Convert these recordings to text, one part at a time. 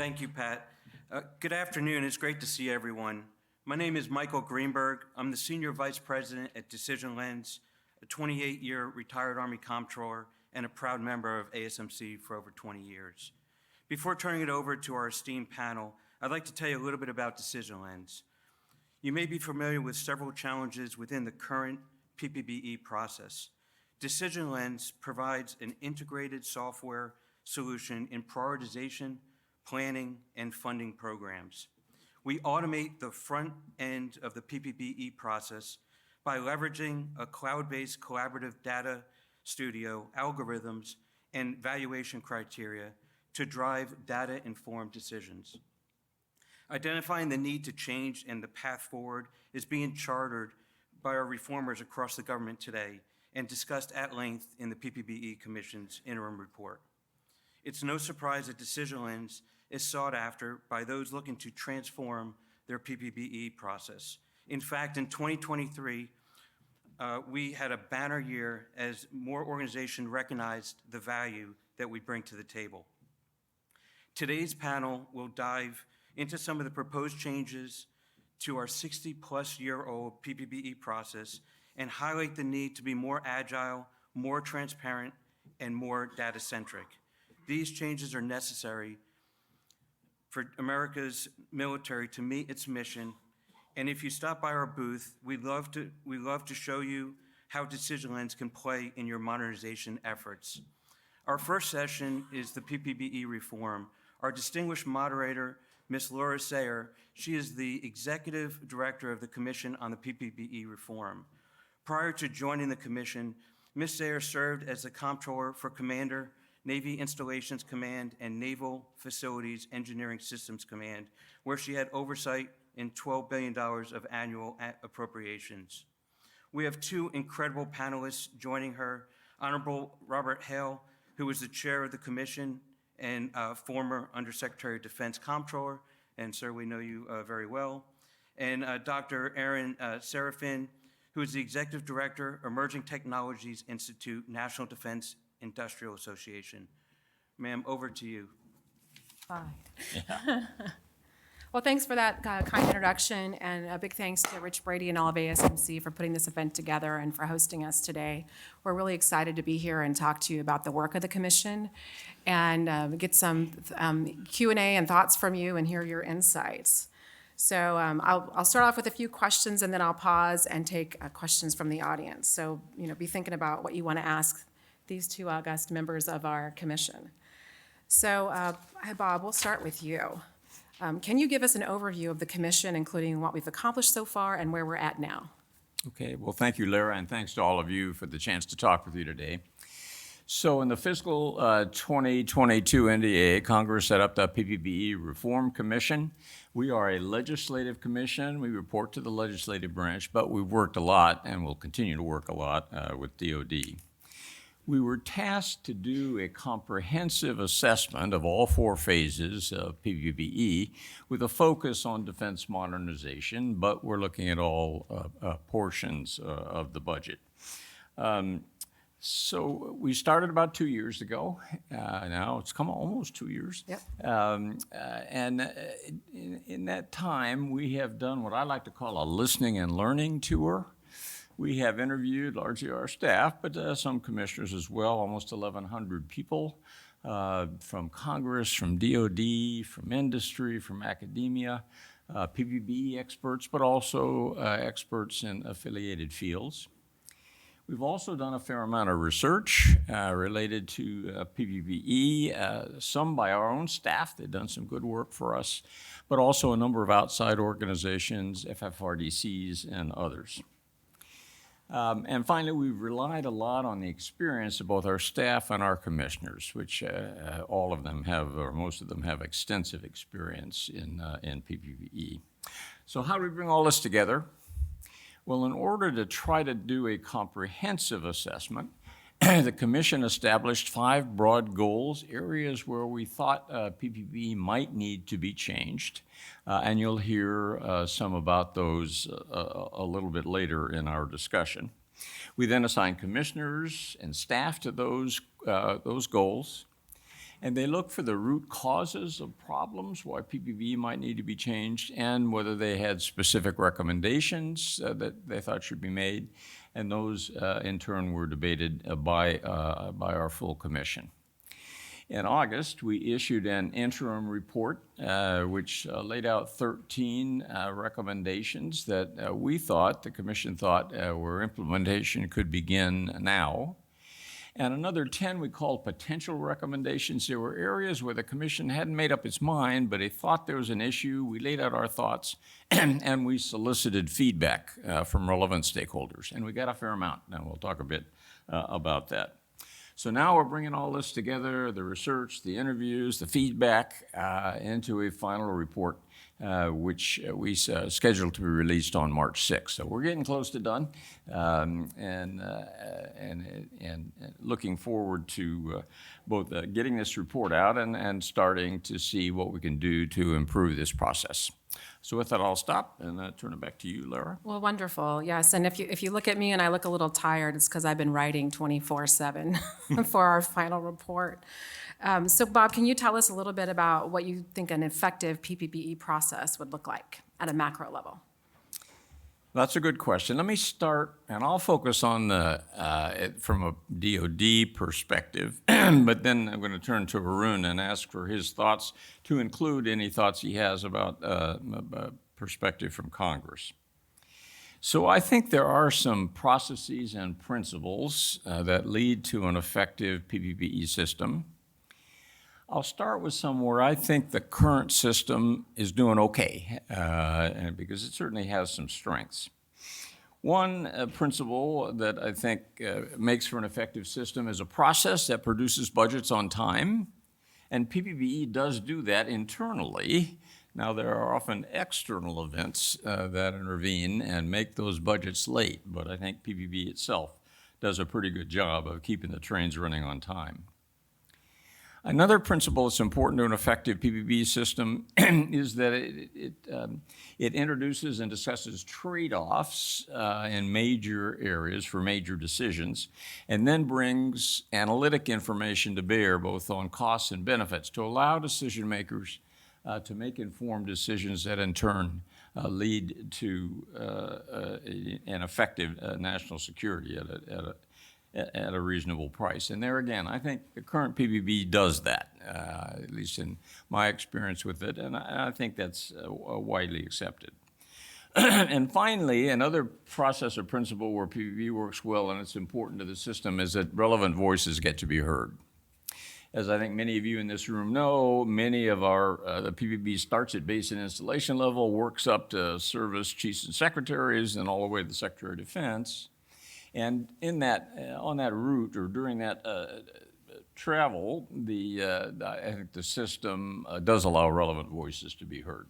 Thank you, Pat. Good afternoon. It's great to see everyone. My name is Michael Greenberg. I'm the Senior Vice President at Decision Lens, a 28-year retired Army Comptroller, and a proud member of ASMC for over 20 years. Before turning it over to our esteemed panel, I'd like to tell you a little bit about Decision Lens. You may be familiar with several challenges within the current PPBE process. Decision Lens provides an integrated software solution in prioritization, planning, and funding programs. We automate the front end of the PPBE process by leveraging a cloud-based collaborative data studio, algorithms, and valuation criteria to drive data-informed decisions. Identifying the need to change and the path forward is being chartered by our reformers across the government today and discussed at length in the PPBE Commission's interim report. It's no surprise that Decision Lens is sought after by those looking to transform their PPBE process. In fact, in 2023, we had a banner year as more organizations recognized the value that we bring to the table. Today's panel will dive into some of the proposed changes to our 60-plus-year-old PPBE process and highlight the need to be more agile, more transparent, and more data-centric. These changes are necessary for America's military to meet its mission, and if you stop by our booth, we'd love to show you how Decision Lens can play in your modernization efforts. Our first session is the PPBE Reform. Our distinguished moderator, Ms. Lara, she is the Executive Director of the Commission on the PPBE Reform. Prior to joining the Commission, Ms. Sayer served as the Comptroller for Commander, Navy Installations Command, and Naval Facilities Engineering Systems Command, where she had oversight in $12 billion of annual appropriations. We have two incredible panelists joining her, Honorable Robert Hale, who is the chair of the Commission and former Undersecretary of Defense Comptroller, and sir, we know you very well, and Dr. Arun Seraphin, who is the Executive Director, Emerging Technologies Institute, National Defense Industrial Association. Ma'am, over to you. Fine. Yeah. Well, thanks for that kind introduction, and a big thanks to Rich Brady and all of ASMC for putting this event together and for hosting us today. We're really excited to be here and talk to you about the work of the Commission and get some Q&A and thoughts from you and hear your insights. So I'll start off with a few questions, and then I'll pause and take questions from the audience. So, be thinking about what you want to ask these two august members of our Commission. So, Bob, we'll start with you. Can you give us an overview of the Commission, including what we've accomplished so far and where we're at now? Okay, well, thank you, Lara, and thanks to all of you for the chance to talk with you today. So in the fiscal 2022 NDA, Congress set up the PPBE Reform Commission. We are a legislative commission. We report to the legislative branch, but we've worked a lot and will continue to work a lot with DOD. We were tasked to do a comprehensive assessment of all four phases of PPBE with a focus on defense modernization, but we're looking at all portions of the budget. So we started about 2 years ago. Now it's come almost 2 years. Yep. And in that time, we have done what I like to call a listening and learning tour. We have interviewed largely our staff, but some commissioners as well, almost 1,100 people from Congress, from DOD, from industry, from academia, PPBE experts, but also experts in affiliated fields. We've also done a fair amount of research related to PPBE, some by our own staff. They've done some good work for us, but also a number of outside organizations, FFRDCs, and others. And finally, we've relied a lot on the experience of both our staff and our commissioners, which all of them have, or most of them have, extensive experience in PPBE. So how do we bring all this together? Well, in order to try to do a comprehensive assessment, the Commission established 5 broad goals, areas where we thought PPBE might need to be changed, and you'll hear some about those a little bit later in our discussion. We then assigned commissioners and staff to those goals, And they look for the root causes of problems, why PPBE might need to be changed, and whether they had specific recommendations that they thought should be made. And those, in turn, were debated by our full commission. In August, we issued an interim report which laid out 13 recommendations that we thought, the commission thought, where implementation could begin now. And another 10 we called potential recommendations. There were areas where the commission hadn't made up its mind, but it thought there was an issue. We laid out our thoughts, and we solicited feedback from relevant stakeholders. And we got a fair amount, and we'll talk a bit about that. So now we're bringing all this together, the research, the interviews, the feedback, into a final report, which we scheduled to be released on March 6th. So we're getting close to done, and looking forward to both getting this report out and starting to see what we can do to improve this process. So with that, I'll stop and turn it back to you, Lara. Well, wonderful, yes. And if you look at me and I look a little tired, it's because I've been writing 24/7 for our final report. So Bob, can you tell us a little bit about what you think an effective PPBE process would look like at a macro level? That's a good question. Let me start, and I'll focus on from a DoD perspective, but then I'm going to turn to Arun and ask for his thoughts, to include any thoughts he has about perspective from Congress. So I think there are some processes and principles that lead to an effective PPBE system. I'll start with some where I think the current system is doing okay, and because it certainly has some strengths. One principle that I think makes for an effective system is a process that produces budgets on time, and PPBE does do that internally. Now, there are often external events that intervene and make those budgets late, but I think PPBE itself does a pretty good job of keeping the trains running on time. Another principle that's important to an effective PPBE system is that it introduces and discusses trade-offs in major areas for major decisions, and then brings analytic information to bear both on costs and benefits to allow decision makers to make informed decisions that in turn lead to an effective national security at a reasonable price. And there again, I think the current PPBE does that, at least in my experience with it, and I think that's widely accepted. And finally, another process or principle where PPBE works well and it's important to the system is that relevant voices get to be heard. As I think many of you in this room know, many of the PPBE starts at base and installation level, works up to service chiefs and secretaries, and all the way to the Secretary of Defense. And in that, on that route or during that travel, I think the system does allow relevant voices to be heard.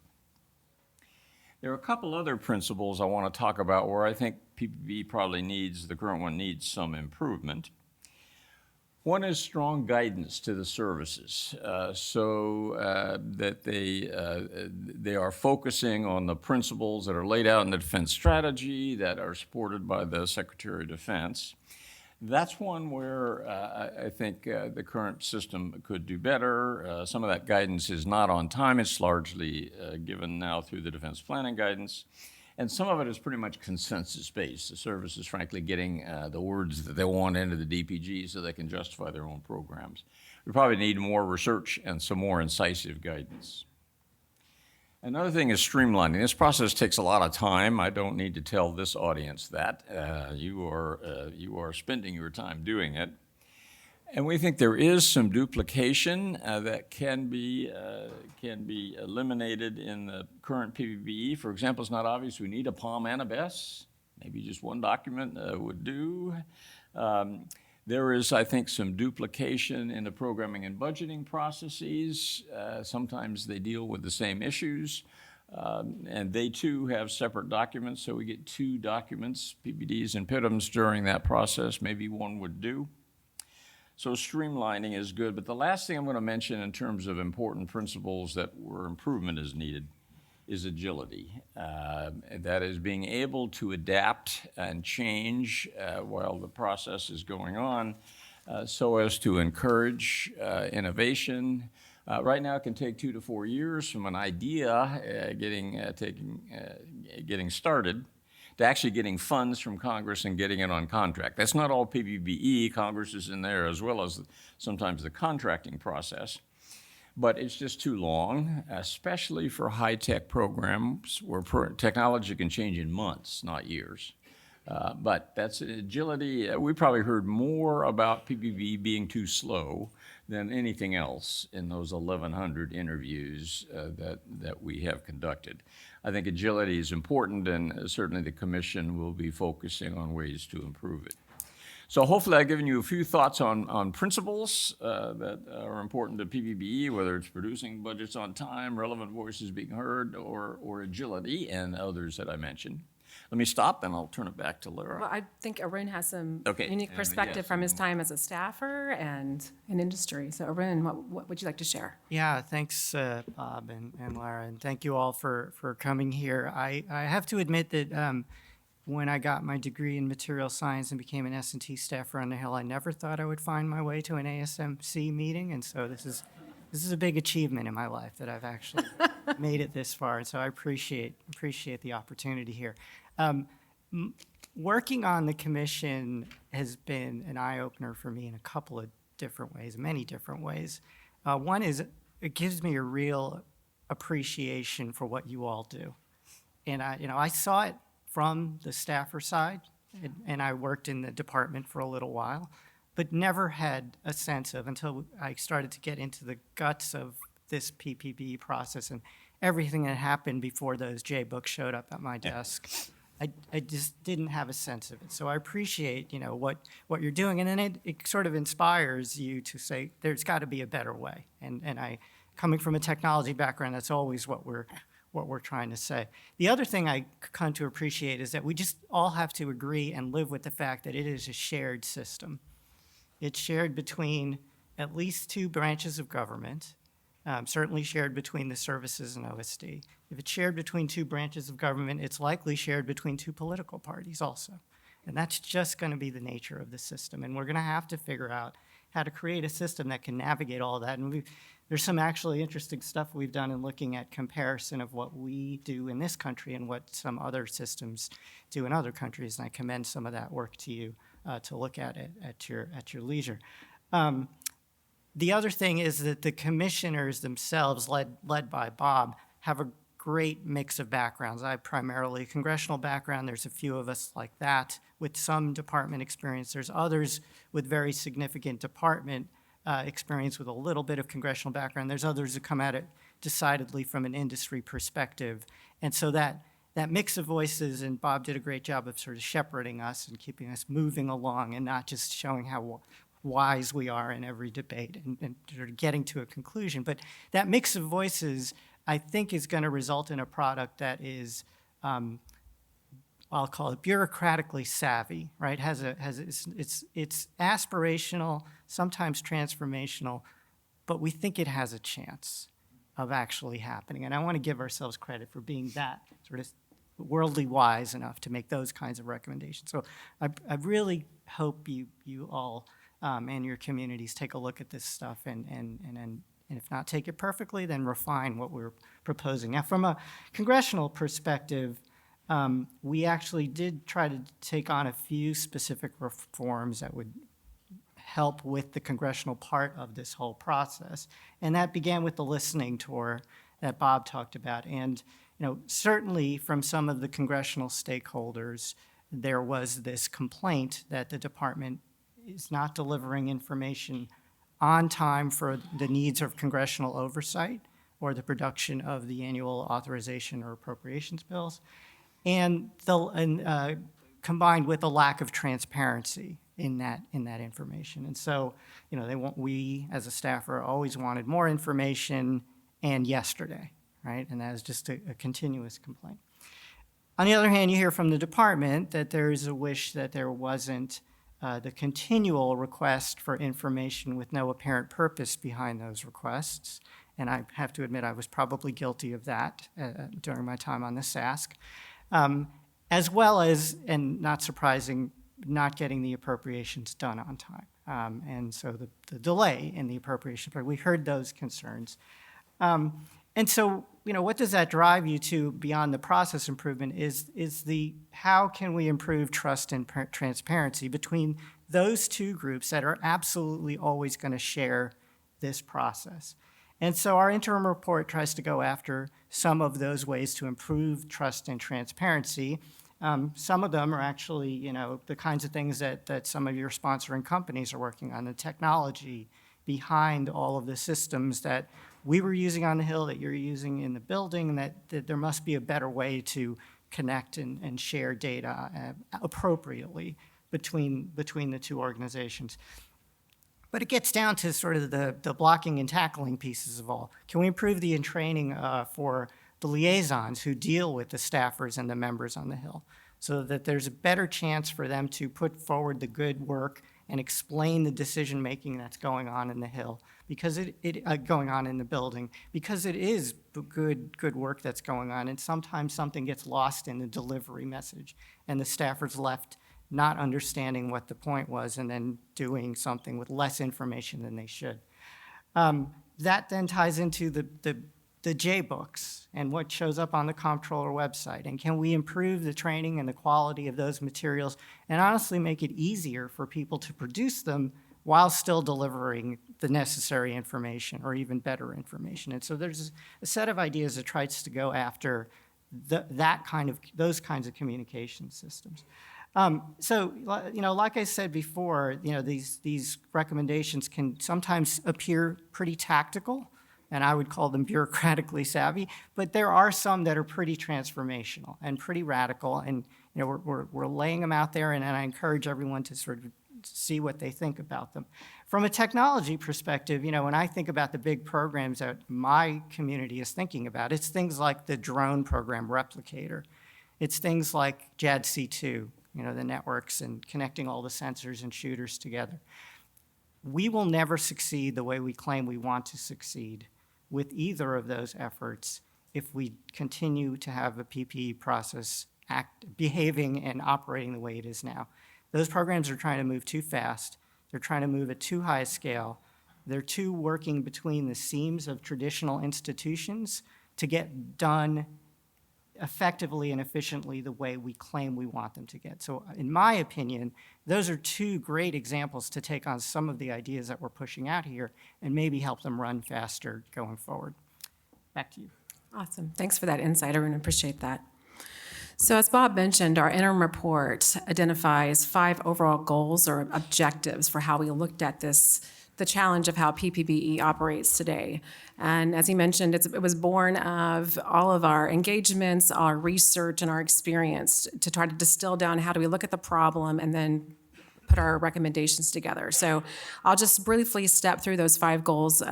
There are a couple other principles I want to talk about where I think PPBE probably the current one needs some improvement. One is strong guidance to the services, so that they are focusing on the principles that are laid out in the defense strategy that are supported by the Secretary of Defense. That's one where I think the current system could do better. Some of that guidance is not on time. It's largely given now through the defense planning guidance. And some of it is pretty much consensus-based. The service is frankly getting the words that they want into the DPG so they can justify their own programs. We probably need more research and some more incisive guidance. Another thing is streamlining. This process takes a lot of time. I don't need to tell this audience that. You are spending your time doing it. And we think there is some duplication that can be eliminated in the current PPBE. For example, it's not obvious we need a POM and a BES. Maybe just one document would do. There is, I think, some duplication in the programming and budgeting processes. Sometimes they deal with the same issues, and they too have separate documents, so we get two documents, PPDs and PITMs, during that process. Maybe one would do. So streamlining is good, but the last thing I'm going to mention in terms of important principles where improvement is needed is agility. That is being able to adapt and change while the process is going on so as to encourage innovation. Right now, it can take 2 to 4 years from an idea getting started to actually getting funds from Congress and getting it on contract. That's not all PPBE. Congress is in there as well as sometimes the contracting process. But it's just too long, especially for high-tech programs where technology can change in months, not years. But that's agility. We probably heard more about PPBE being too slow than anything else in those 1,100 interviews that we have conducted. I think agility is important, and certainly the Commission will be focusing on ways to improve it. So hopefully I've given you a few thoughts on principles that are important to PPBE, whether it's producing budgets on time, relevant voices being heard, or agility, and others that I mentioned. Let me stop, and I'll turn it back to Lara. Well, I think Arun has some Okay, unique and perspective yes, from his time as a staffer and in industry. So Arun, what would you like to share? Yeah, thanks, Bob and Lara, and thank you all for coming here. I have to admit that when I got my degree in material science and became an S&T staffer on the Hill, I never thought I would find my way to an ASMC meeting, and so this is a big achievement in my life that I've actually made it this far, and so I appreciate the opportunity here. Working on the commission has been an eye-opener for me in a couple of different ways, many different ways. One is it gives me a real appreciation for what you all do. And I saw it from the staffer side, and I worked in the department for a little while, but never had a sense of, until I started to get into the guts of this PPBE process and everything that happened before those J books showed up at my desk. I just didn't have a sense of it. So I appreciate, what you're doing, and then it sort of inspires you to say, there's got to be a better way. And coming from a technology background, that's always what we're trying to say. The other thing I come to appreciate is that we just all have to agree and live with the fact that it is a shared system. It's shared between at least 2 branches of government, certainly shared between the services and OSD. If it's shared between 2 branches of government, it's likely shared between 2 political parties also. And that's just going to be the nature of the system. And we're going to have to figure out how to create a system that can navigate all that. And there's some actually interesting stuff we've done in looking at comparison of what we do in this country and what some other systems do in other countries. And I commend some of that work to you to look at it at your leisure. The other thing is that the commissioners themselves, led by Bob, have a great mix of backgrounds. I have primarily a congressional background. There's a few of us like that with some department experience. There's others with very significant department experience with a little bit of congressional background. There's others who come at it decidedly from an industry perspective. And so that mix of voices, and Bob did a great job of sort of shepherding us and keeping us moving along and not just showing how wise we are in every debate and sort of getting to a conclusion. But that mix of voices, I think, is going to result in a product that is, I'll call it bureaucratically savvy, right? It's aspirational, sometimes transformational, but we think it has a chance of actually happening. And I want to give ourselves credit for being that sort of worldly wise enough to make those kinds of recommendations. So I really hope you all and your communities take a look at this stuff and if not take it perfectly, then refine what we're proposing. Now, from a congressional perspective, we actually did try to take on a few specific reforms that would help with the congressional part of this whole process. And that began with the listening tour that Bob talked about. And certainly from some of the congressional stakeholders, there was this complaint that the department is not delivering information on time for the needs of congressional oversight or the production of the annual authorization or appropriations bills, and combined with a lack of transparency in that information. And so, we as a staffer always wanted more information and yesterday, right? And that is just a continuous complaint. On the other hand, you hear from the department that there is a wish that there wasn't the continual request for information with no apparent purpose behind those requests. And I have to admit I was probably guilty of that during my time on the SASC, as well as, and not surprising, not getting the appropriations done on time. And so the delay in the appropriation, we heard those concerns. And so, what does that drive you to beyond the process improvement is the how can we improve trust and transparency between those two groups that are absolutely always going to share this process. And so our interim report tries to go after some of those ways to improve trust and transparency. Some of them are actually, the kinds of things that some of your sponsoring companies are working on, the technology behind all of the systems that we were using on the Hill, that you're using in the building, and that there must be a better way to connect and share data appropriately between the two organizations. But it gets down to sort of the blocking and tackling pieces of all. Can we improve the training for the liaisons who deal with the staffers and the members on the Hill so that there's a better chance for them to put forward the good work and explain the decision-making that's going on in the Hill, because going on in the building, because it is good work that's going on, and sometimes something gets lost in the delivery message, and the staffers left not understanding what the point was and then doing something with less information than they should. That then ties into the J-books and what shows up on the comptroller website. And can we improve the training and the quality of those materials and honestly make it easier for people to produce them while still delivering the necessary information or even better information? And so there's a set of ideas that tries to go after those kinds of communication systems. So, like I said before, these recommendations can sometimes appear pretty tactical, and I would call them bureaucratically savvy, but there are some that are pretty transformational and pretty radical, and we're laying them out there, and I encourage everyone to sort of see what they think about them. From a technology perspective, when I think about the big programs that my community is thinking about, it's things like the drone program Replicator. It's things like JADC2, the networks and connecting all the sensors and shooters together. We will never succeed the way we claim we want to succeed with either of those efforts if we continue to have a PPE process behaving and operating the way it is now. Those programs are trying to move too fast. They're trying to move at too high a scale. They're too working between the seams of traditional institutions to get done effectively and efficiently the way we claim we want them to get. So in my opinion, those are two great examples to take on some of the ideas that we're pushing out here and maybe help them run faster going forward. Back to you. Awesome. Thanks for that insight, Arun. Appreciate that. So as Bob mentioned, our interim report identifies 5 overall goals or objectives for how we looked at the challenge of how PPBE operates today. And as he mentioned, it was born of all of our engagements, our research, and our experience to try to distill down how do we look at the problem and then put our recommendations together. So I'll just briefly step through those 5 goals.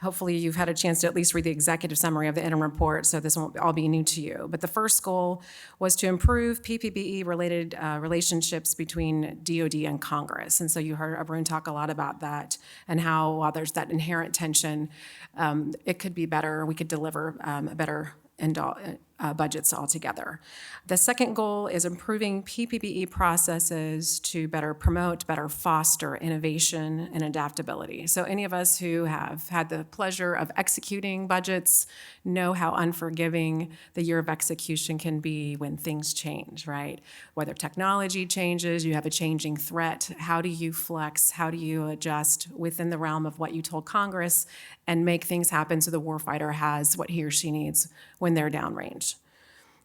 Hopefully you've had a chance to at least read the executive summary of the interim report, so this won't all be new to you. But the first goal was to improve PPBE-related relationships between DOD and Congress. And so you heard Arun talk a lot about that and how while there's that inherent tension, it could be better, we could deliver better budgets altogether. The second goal is improving PPBE processes to better promote, better foster innovation and adaptability. So any of us who have had the pleasure of executing budgets know how unforgiving the year of execution can be when things change, right? Whether technology changes, you have a changing threat, how do you flex, how do you adjust within the realm of what you told Congress and make things happen so the warfighter has what he or she needs when they're downrange.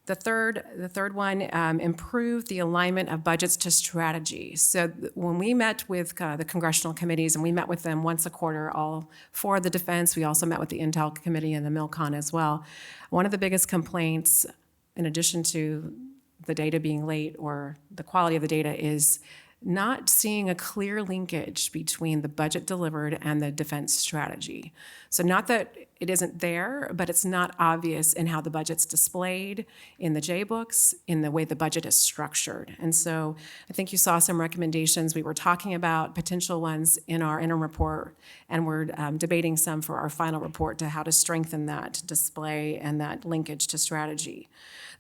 The third one, improve the alignment of budgets to strategy. So when we met with the congressional committees, and we met with them once a quarter, all for the defense, we also met with the Intel Committee and the MilCon as well. One of the biggest complaints, in addition to the data being late or the quality of the data, is not seeing a clear linkage between the budget delivered and the defense strategy. So not that it isn't there, but it's not obvious in how the budget's displayed, in the J-books, in the way the budget is structured. And so I think you saw some recommendations. We were talking about potential ones in our interim report, and we're debating some for our final report to how to strengthen that display and that linkage to strategy.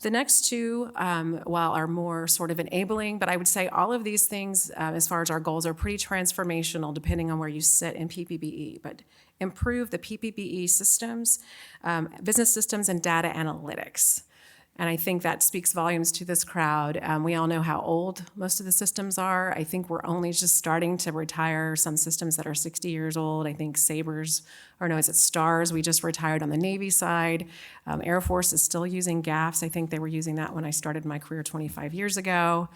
The next two, while are more sort of enabling, but I would say all of these things, as far as our goals, are pretty transformational depending on where you sit in PPBE. But improve the PPBE systems, business systems, and data analytics. And I think that speaks volumes to this crowd. We all know how old most of the systems are. I think we're only just starting to retire some systems that are 60 years old. I think Sabres, or no, is it STARS? We just retired on the Navy side. Air Force is still using GAFs. I think they were using that when I started my career 25 years ago.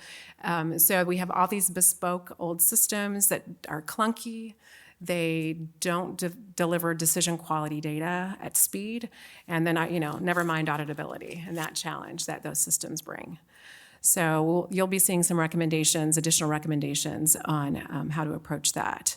So we have all these bespoke old systems that are clunky. They don't deliver decision quality data at speed, and then never mind auditability and that challenge that those systems bring. So you'll be seeing some recommendations, additional recommendations on how to approach that.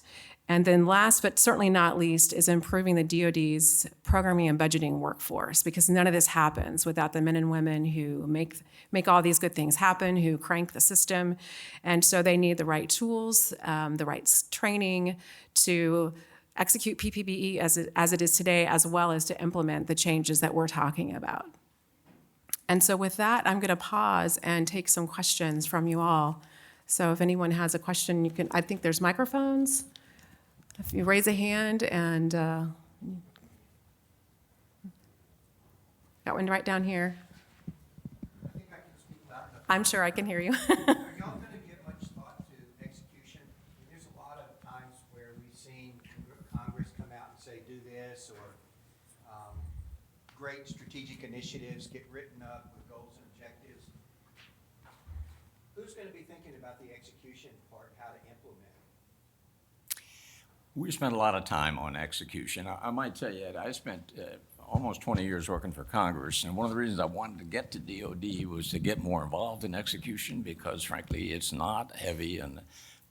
And then last but certainly not least is improving the DoD's programming and budgeting workforce, because none of this happens without the men and women who make all these good things happen, who crank the system. And so they need the right tools, the right training to execute PPBE as it is today, as well as to implement the changes that we're talking about. And so with that, I'm going to pause and take some questions from you all. So if anyone has a question, I think there's microphones. If you raise a hand and got one right down here. I think I can speak loud enough. I'm sure I can hear you. Are y'all going to give much thought to execution? There's a lot of times where we've seen Congress come out and say, do this, or great strategic initiatives get written up with goals and objectives. Who's going to be thinking about the execution part, how to implement it? We spent a lot of time on execution. I might tell you that I spent almost 20 years working for Congress, and one of the reasons I wanted to get to DOD was to get more involved in execution because, frankly, it's not heavy on the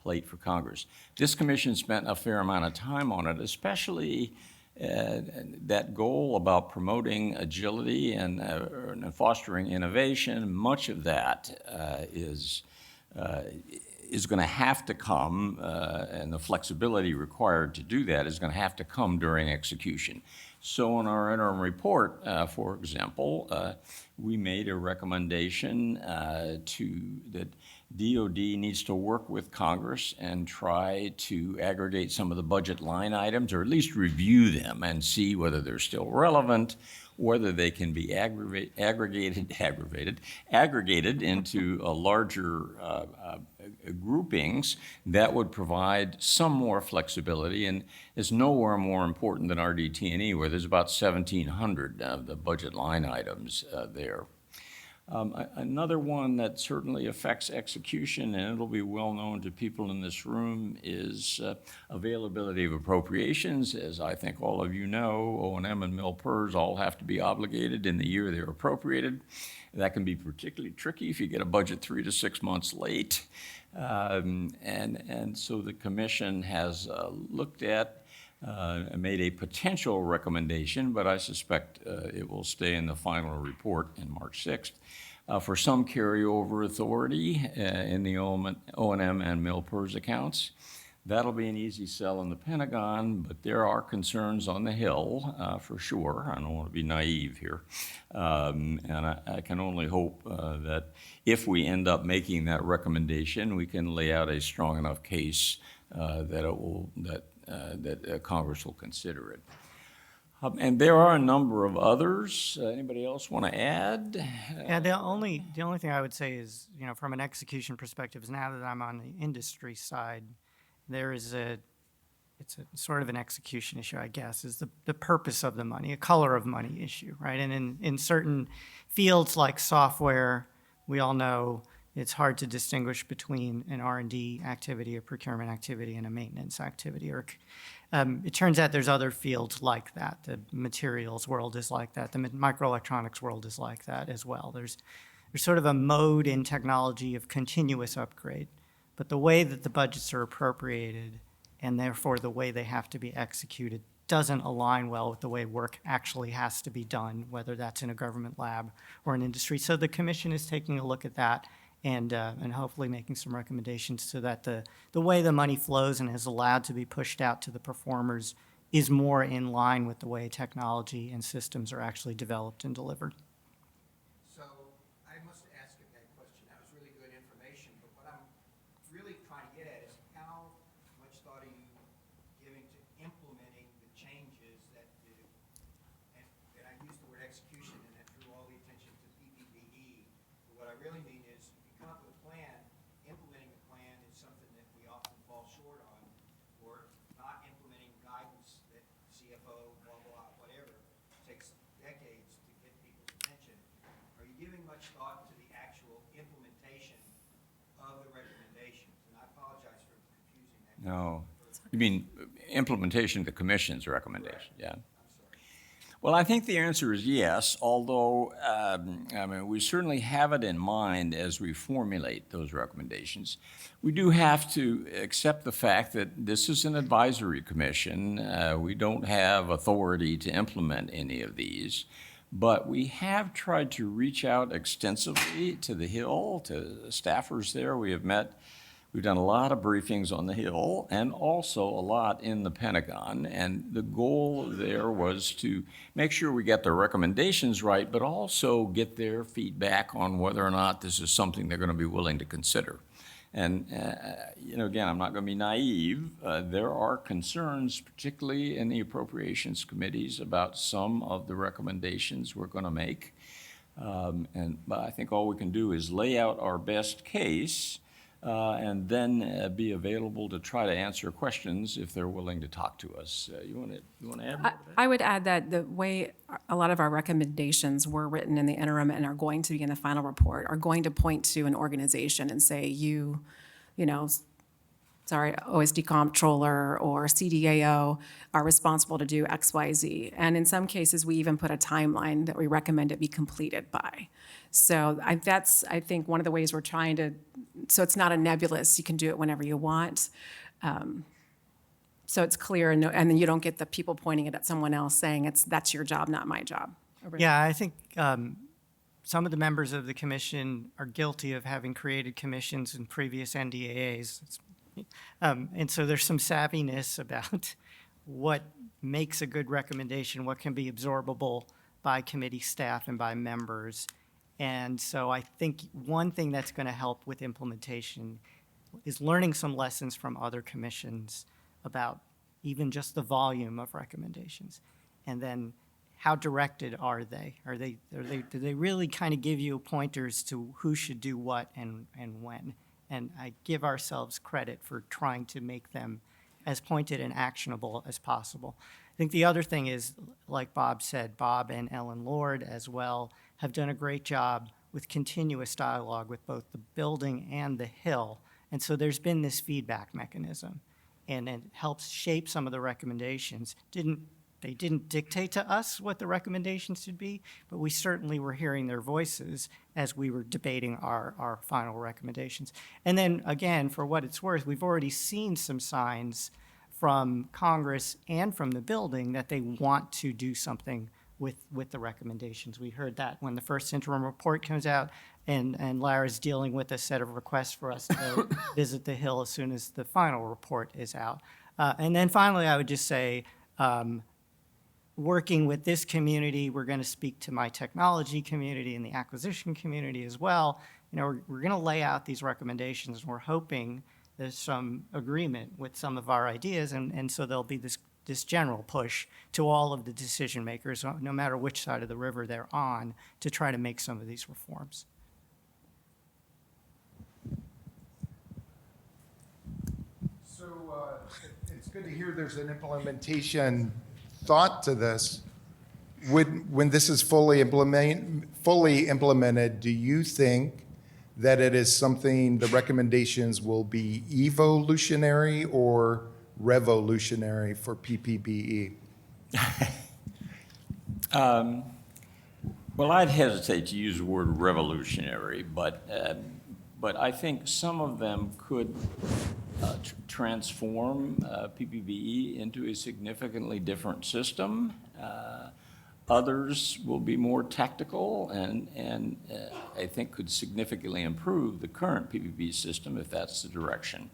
plate for Congress. This commission spent a fair amount of time on it, especially that goal about promoting agility and fostering innovation. Much of that is going to have to come, and the flexibility required to do that is going to have to come during execution. So in our interim report, for example, we made a recommendation that DOD needs to work with Congress and try to aggregate some of the budget line items, or at least review them and see whether they're still relevant, whether they can be aggregated into a larger groupings that would provide some more flexibility, and is nowhere more important than RDT&E, where there's about 1,700 of the budget line items there. Another one that certainly affects execution, and it'll be well known to people in this room, is availability of appropriations. As I think all of you know, O&M and MIL-PERS all have to be obligated in the year they're appropriated. That can be particularly tricky if you get a budget 3 to 6 months late. And so the commission has looked at made a potential recommendation, but I suspect it will stay in the final report in March 6th, for some carryover authority in the O&M and MIL-PERS accounts. That'll be an easy sell in the Pentagon, but there are concerns on the Hill, for sure. I don't want to be naive here. And I can only hope that if we end up making that recommendation, we can lay out a strong enough case that Congress will consider it. And there are a number of others. Anybody else want to add? Yeah, the only thing I would say is, from an execution perspective, is now that I'm on the industry side, it's a sort of an execution issue, I guess, is the purpose of the money, a color of money issue, right? And in certain fields like software, we all know it's hard to distinguish between an R&D activity, a procurement activity, and a maintenance activity. Or it turns out there's other fields like that. The materials world is like that. The microelectronics world is like that as well. There's sort of a mode in technology of continuous upgrade. But the way that the budgets are appropriated, and therefore the way they have to be executed, doesn't align well with the way work actually has to be done, whether that's in a government lab or an industry. So the commission is taking a look at that and hopefully making some recommendations so that the way the money flows and is allowed to be pushed out to the performers is more in line with the way technology and systems are actually developed and delivered. So I must ask him that question. That was really good information, but what I'm really trying to get at is how much thought are you giving to implementing the changes that do, and I used the word execution and that drew all the attention to PPBE, but what I really mean is if you come up with a plan, implementing the plan is something that we often fall short on, or not implementing guidance that CFO, blah, blah, whatever, takes decades to get people's attention. Are you giving much thought to the actual implementation of the recommendations? And I apologize for confusing that. No. You mean implementation of the commission's recommendation? Yeah. Well, I think the answer is yes, although we certainly have it in mind as we formulate those recommendations. We do have to accept the fact that this is an advisory commission. We don't have authority to implement any of these, but we have tried to reach out extensively to the Hill, to staffers there. We have met. We've done a lot of briefings on the Hill and also a lot in the Pentagon. And the goal there was to make sure we get the recommendations right, but also get their feedback on whether or not this is something they're going to be willing to consider. And, again, I'm not going to be naive. There are concerns, particularly in the appropriations committees, about some of the recommendations we're going to make. But I think all we can do is lay out our best case and then be available to try to answer questions if they're willing to talk to us. You want to add more to that? I would add that the way a lot of our recommendations were written in the interim and are going to be in the final report are going to point to an organization and say, OSD comptroller or CDAO are responsible to do X, Y, Z. And in some cases, we even put a timeline that we recommend it be completed by. So that's, I think, one of the ways we're trying to, so it's not a nebulous, you can do it whenever you want. So it's clear, and then you don't get the people pointing it at someone else saying that's your job, not my job. Yeah, I think some of the members of the commission are guilty of having created commissions in previous NDAAs. And so there's some savviness about what makes a good recommendation, what can be absorbable by committee staff and by members. And so I think one thing that's going to help with implementation is learning some lessons from other commissions about even just the volume of recommendations. And then how directed are they? Do they really kind of give you pointers to who should do what and when? And I give ourselves credit for trying to make them as pointed and actionable as possible. I think the other thing is, like Bob said, Bob and Ellen Lord as well have done a great job with continuous dialogue with both the building and the Hill. And so there's been this feedback mechanism, and it helps shape some of the recommendations. They didn't dictate to us what the recommendations should be, but we certainly were hearing their voices as we were debating our final recommendations. And then again, for what it's worth, we've already seen some signs from Congress and from the building that they want to do something with the recommendations. We heard that when the first interim report comes out, and Lara's dealing with a set of requests for us to visit the Hill as soon as the final report is out. And then finally, I would just say, working with this community, we're going to speak to my technology community and the acquisition community as well. We're going to lay out these recommendations, and we're hoping there's some agreement with some of our ideas, and so there'll be this general push to all of the decision makers, no matter which side of the river they're on, to try to make some of these reforms. So it's good to hear there's an implementation thought to this. When this is fully implemented, do you think that it is something, the recommendations will be evolutionary or revolutionary for PPBE? Well, I'd hesitate to use the word revolutionary, but I think some of them could transform PPBE into a significantly different system. Others will be more tactical and I think could significantly improve the current PPB system if that's the direction.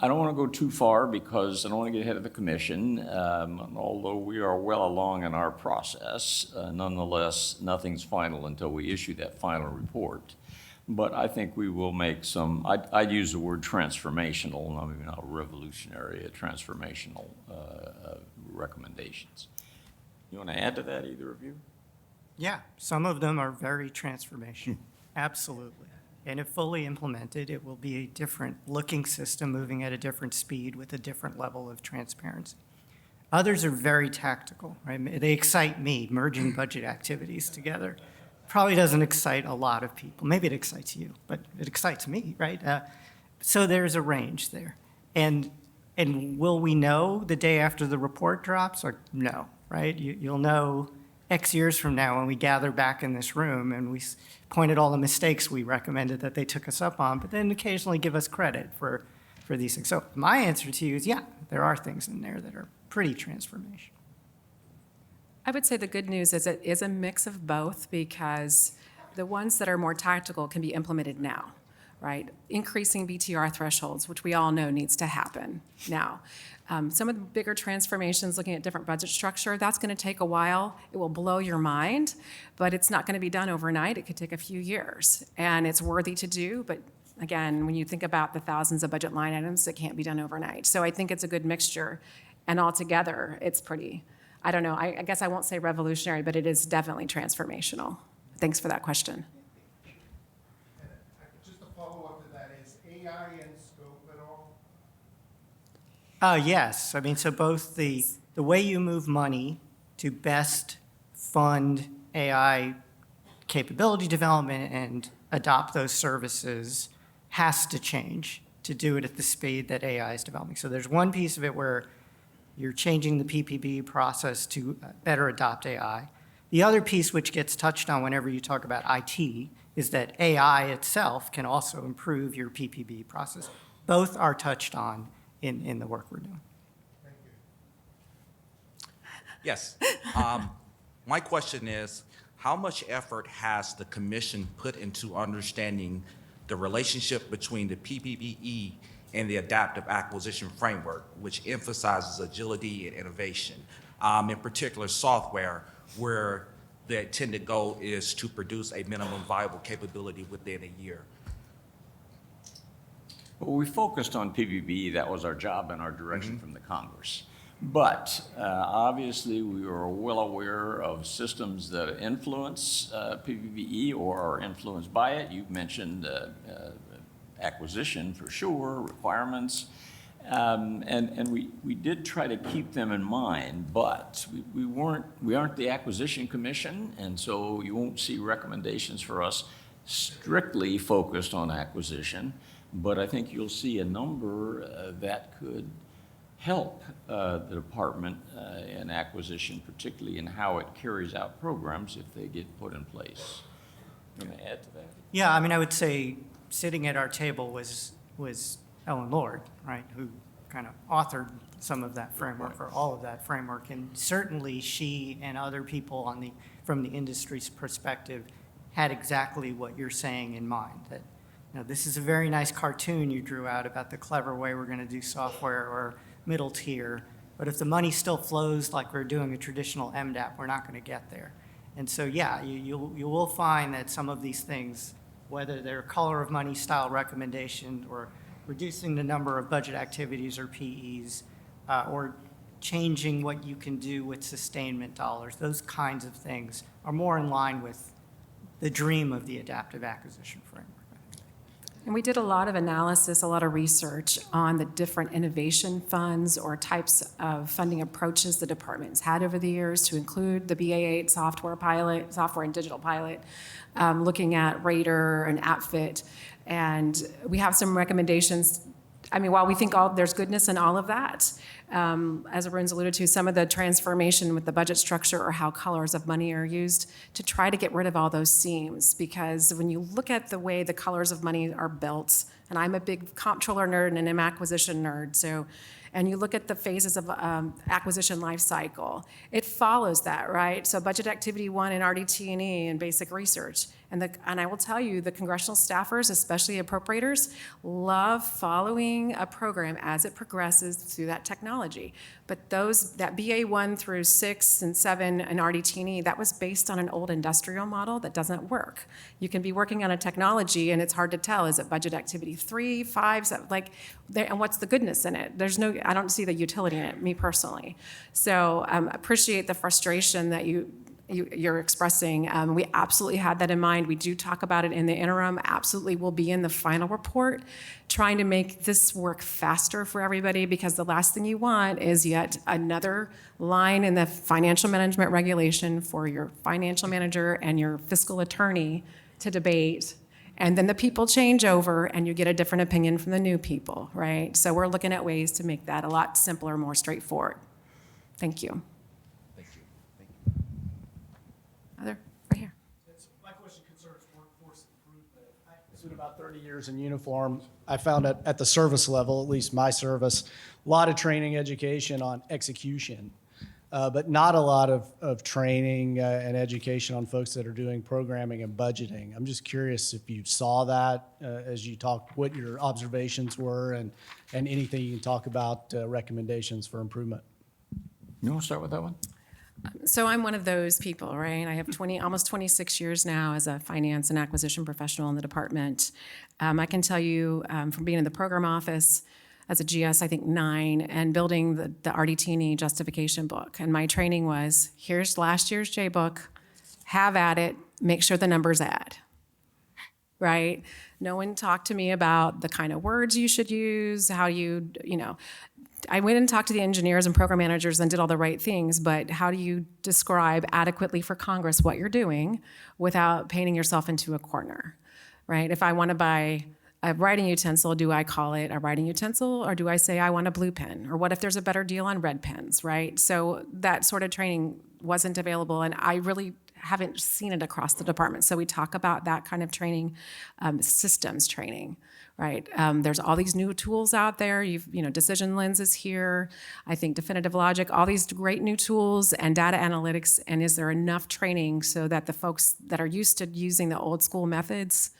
I don't want to go too far because I don't want to get ahead of the commission. Although we are well along in our process, nonetheless, nothing's final until we issue that final report. But I think we will make some, I'd use the word transformational, maybe not revolutionary, transformational recommendations. You want to add to that, either of you? Yeah, some of them are very transformational, absolutely. And if fully implemented, it will be a different looking system moving at a different speed with a different level of transparency. Others are very tactical, right? They excite me, merging budget activities together. Probably doesn't excite a lot of people. Maybe it excites you, but it excites me, right? So there's a range there. And will we know the day after the report drops? Or no, right? You'll know X years from now when we gather back in this room and we pointed all the mistakes we recommended that they took us up on, but then occasionally give us credit for these things. So my answer to you is, yeah, there are things in there that are pretty transformational. I would say the good news is it is a mix of both because the ones that are more tactical can be implemented now, right? Increasing BTR thresholds, which we all know needs to happen now. Some of the bigger transformations, looking at different budget structure, that's going to take a while. It will blow your mind, but it's not going to be done overnight. It could take a few years, and it's worthy to do. But again, when you think about the thousands of budget line items, it can't be done overnight. So I think it's a good mixture, and altogether, it's pretty, I don't know, I guess I won't say revolutionary, but it is definitely transformational. Thanks for that question. Just a follow-up to that, is AI in scope at all? Yes, I mean, so both the way you move money to best fund AI capability development and adopt those services has to change to do it at the speed that AI is developing. So there's one piece of it where you're changing the PPB process to better adopt AI. The other piece, which gets touched on whenever you talk about IT, is that AI itself can also improve your PPB process. Both are touched on in the work we're doing. Thank you. Yes. My question is, how much effort has the commission put into understanding the relationship between the PPBE and the adaptive acquisition framework, which emphasizes agility and innovation, in particular software, where the intended goal is to produce a minimum viable capability within a year? Well, we focused on PPBE. That was our job and our direction from the Congress. But obviously, we are well aware of systems that influence PPBE or are influenced by it. You've mentioned acquisition for sure, requirements. And we did try to keep them in mind, but we aren't the acquisition commission, and so you won't see recommendations for us strictly focused on acquisition. But I think you'll see a number that could help the department in acquisition, particularly in how it carries out programs if they get put in place. You want to add to that? Yeah, I mean, I would say sitting at our table was Ellen Lord, right, who kind of authored some of that framework or all of that framework. And certainly she and other people from the industry's perspective had exactly what you're saying in mind, that this is a very nice cartoon you drew out about the clever way we're going to do software or middle tier, but if the money still flows like we're doing a traditional MDAP, we're not going to get there. And so, yeah, you will find that some of these things, whether they're color of money style recommendation or reducing the number of budget activities or PEs, or changing what you can do with sustainment dollars, those kinds of things are more in line with the dream of the adaptive acquisition framework. And we did a lot of analysis, a lot of research on the different innovation funds or types of funding approaches the department's had over the years, to include the BA8 software and digital pilot, looking at Rater and AppFit. And we have some recommendations. I mean, while we think there's goodness in all of that, as Arun's alluded to, some of the transformation with the budget structure or how colors of money are used to try to get rid of all those seams. Because when you look at the way the colors of money are built, and I'm a big comptroller nerd and an acquisition nerd, so, and you look at the phases of acquisition life cycle, it follows that, right? So budget activity 1 in RDT&E and basic research. And I will tell you, the congressional staffers, especially appropriators, love following a program as it progresses through that technology. But that BA 1 through 6 and 7 and RDT&E, that was based on an old industrial model that doesn't work. You can be working on a technology and it's hard to tell, is it budget activity 3, 5, 7, and what's the goodness in it? I don't see the utility in it, me personally. So appreciate the frustration that you're expressing. We absolutely had that in mind. We do talk about it in the interim, absolutely will be in the final report, trying to make this work faster for everybody, because the last thing you want is yet another line in the financial management regulation for your financial manager and your fiscal attorney to debate. And then the people change over and you get a different opinion from the new people, right? So we're looking at ways to make that a lot simpler, more straightforward. Thank you. Other, right here. My question concerns workforce improvement. I spent about 30 years in uniform. I found at the service level, at least my service, a lot of training, education on execution, but not a lot of training and education on folks that are doing programming and budgeting. I'm just curious if you saw that as you talked, what your observations were, and anything you can talk about recommendations for improvement. You want to start with that one? So I'm one of those people, right? I have almost 26 years now as a finance and acquisition professional in the department. I can tell you from being in the program office as a GS, I think 9, and building the RDT&E justification book. And my training was, here's last year's J-book, have at it, make sure the numbers add, right? No one talked to me about the kind of words you should use, how I went and talked to the engineers and program managers and did all the right things, but how do you describe adequately for Congress what you're doing without painting yourself into a corner, right? If I want to buy a writing utensil, do I call it a writing utensil, or do I say I want a blue pen? Or what if there's a better deal on red pens, right? So that sort of training wasn't available, and I really haven't seen it across the department. So we talk about that kind of training, systems training, right? There's all these new tools out there. Decision Lens is here. I think Definitive Logic, all these great new tools and data analytics. And is there enough training so that the folks that are used to using the old school methods,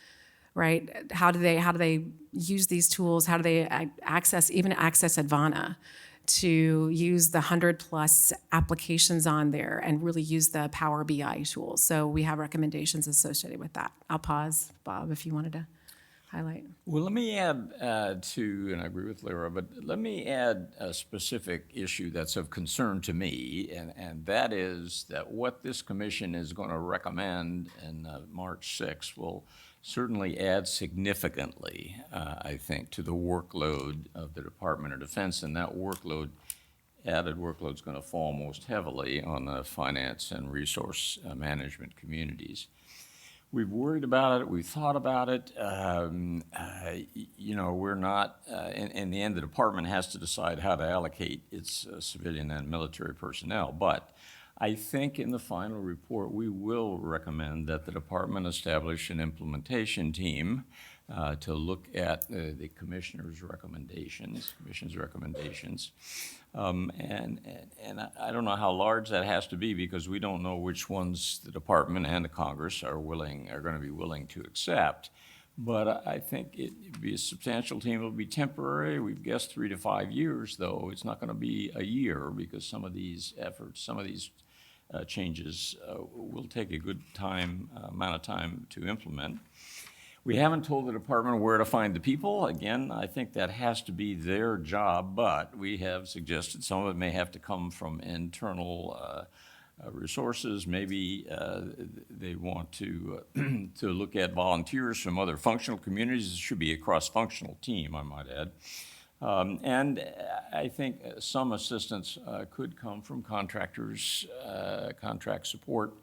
right? How do they use these tools? How do they access Advana to use the 100+ applications on there and really use the Power BI tools? So we have recommendations associated with that. I'll pause, Bob, if you wanted to highlight. Well, let me add and I agree with Lara, but let me add a specific issue that's of concern to me, and that is that what this commission is going to recommend in March 6th will certainly add significantly, I think, to the workload of the Department of Defense, and that added workload is going to fall most heavily on the finance and resource management communities. We've worried about it. We've thought about it. We're not, in the end, the department has to decide how to allocate its civilian and military personnel. But I think in the final report, we will recommend that the department establish an implementation team to look at the commission's recommendations. And I don't know how large that has to be, because we don't know which ones the department and the Congress are going to be willing to accept. But I think it'd be a substantial team. It'll be temporary. We've guessed 3 to 5 years, though. It's not going to be a year, because some of these efforts, some of these changes will take a good amount of time to implement. We haven't told the department where to find the people. Again, I think that has to be their job, but we have suggested some of it may have to come from internal resources. Maybe they want to look at volunteers from other functional communities. It should be a cross-functional team, I might add. And I think some assistance could come from contractors, contract support,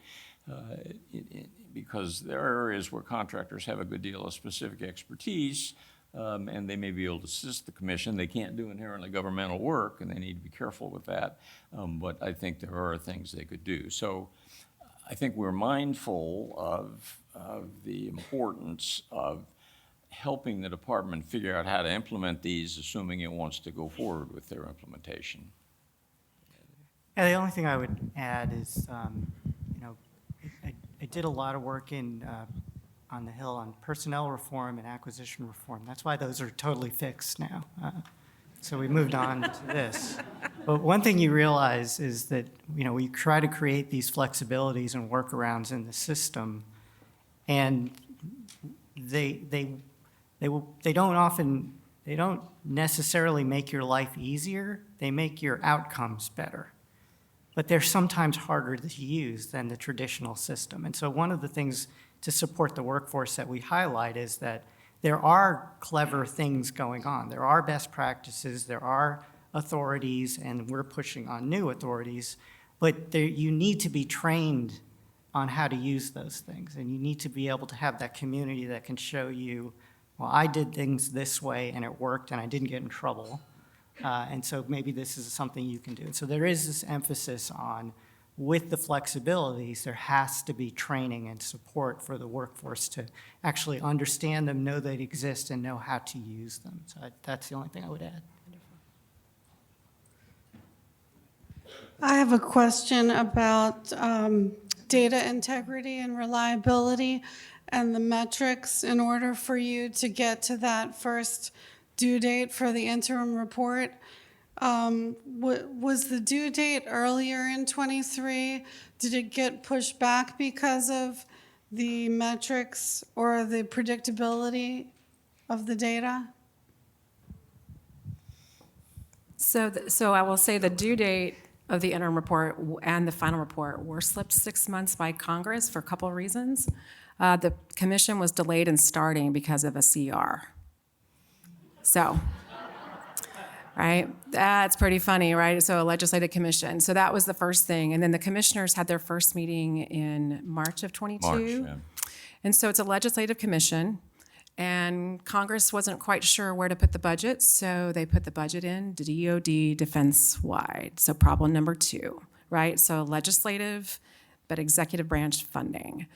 because there are areas where contractors have a good deal of specific expertise, and they may be able to assist the commission. They can't do inherently governmental work, and they need to be careful with that. But I think there are things they could do. So I think we're mindful of the importance of helping the department figure out how to implement these, assuming it wants to go forward with their implementation. Yeah, the only thing I would add is, I did a lot of work on the Hill on personnel reform and acquisition reform. That's why those are totally fixed now. So we moved on to this. But one thing you realize is that, we try to create these flexibilities and workarounds in the system, and they don't necessarily make your life easier. They make your outcomes better. But they're sometimes harder to use than the traditional system. And so one of the things to support the workforce that we highlight is that there are clever things going on. There are best practices, there are authorities, and we're pushing on new authorities, but you need to be trained on how to use those things. And you need to be able to have that community that can show you, well, I did things this way and it worked and I didn't get in trouble. And so maybe this is something you can do. And so there is this emphasis on, with the flexibilities, there has to be training and support for the workforce to actually understand them, know they exist, and know how to use them. So that's the only thing I would add. I have a question about data integrity and reliability and the metrics in order for you to get to that first due date for the interim report. Was the due date earlier in '23? Did it get pushed back because of the metrics or the predictability of the data? So I will say the due date of the interim report and the final report were slipped 6 months by Congress for a couple of reasons. The commission was delayed in starting because of a CR. So, right, that's pretty funny, right? So a legislative commission. So that was the first thing. And then the commissioners had their first meeting in March of '22. March, yeah. And so it's a legislative commission. And Congress wasn't quite sure where to put the budget, so they put the budget in DoD defense-wide. So problem number 2, right? So legislative, but executive branch funding.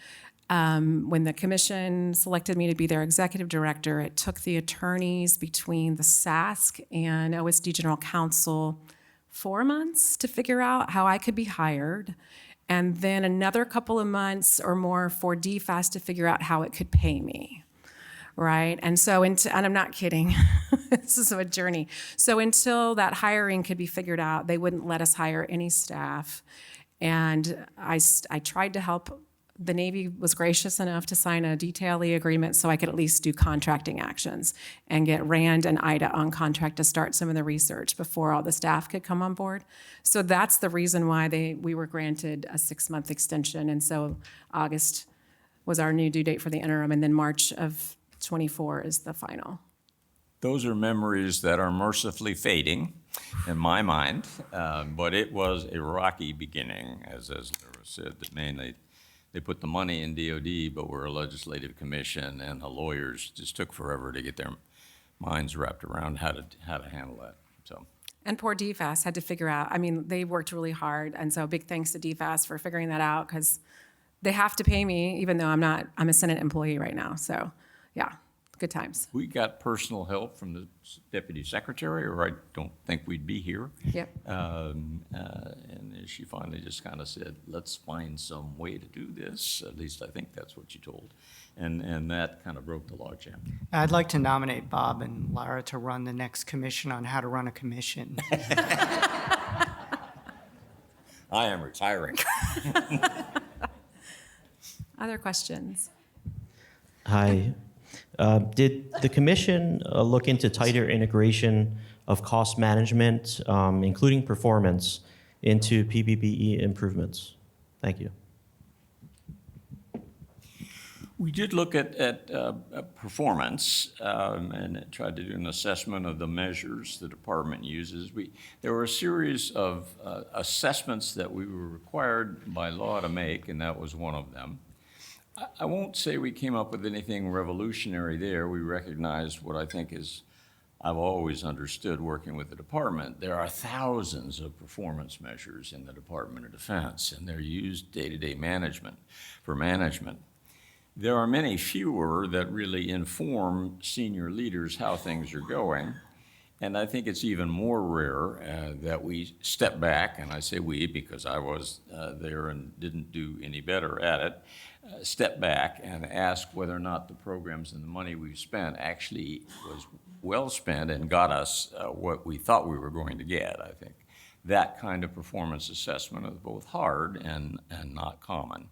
When the commission selected me to be their executive director, it took the attorneys between the SASC and OSD General Counsel 4 months to figure out how I could be hired, and then another couple of months or more for DFAS to figure out how it could pay me. Right, and so, and I'm not kidding, this is a journey. So until that hiring could be figured out, they wouldn't let us hire any staff. And I tried to help. The Navy was gracious enough to sign a detailee agreement so I could at least do contracting actions and get RAND and IDA on contract to start some of the research before all the staff could come on board. So that's the reason why we were granted a 6-month extension. And so August was our new due date for the interim, and then March of '24 is the final. Those are memories that are mercifully fading in my mind, but it was a rocky beginning, as Lara said, that mainly they put the money in DOD, but we're a legislative commission, and the lawyers just took forever to get their minds wrapped around how to handle that. So. And poor DFAS had to figure out, I mean, they worked really hard, and so big thanks to DFAS for figuring that out, because they have to pay me, even though I'm a Senate employee right now, so. Yeah, good times. We got personal help from the deputy secretary, or I don't think we'd be here. Yep. And she finally just kind of said, let's find some way to do this. At least I think that's what she told. And that kind of broke the logjam. I'd like to nominate Bob and Lara to run the next commission on how to run a commission. I am retiring. Other questions? Hi. Did the commission look into tighter integration of cost management, including performance, into PPBE improvements? Thank you. We did look at performance and tried to do an assessment of the measures the department uses. There were a series of assessments that we were required by law to make, and that was one of them. I won't say we came up with anything revolutionary there. We recognized what I think is, I've always understood working with the department. There are thousands of performance measures in the Department of Defense, and they're used day-to-day management for management. There are many fewer that really inform senior leaders how things are going. And I think it's even more rare that we step back, and I say we because I was there and didn't do any better at it, step back and ask whether or not the programs and the money we've spent actually was well spent and got us what we thought we were going to get. I think that kind of performance assessment is both hard and not common.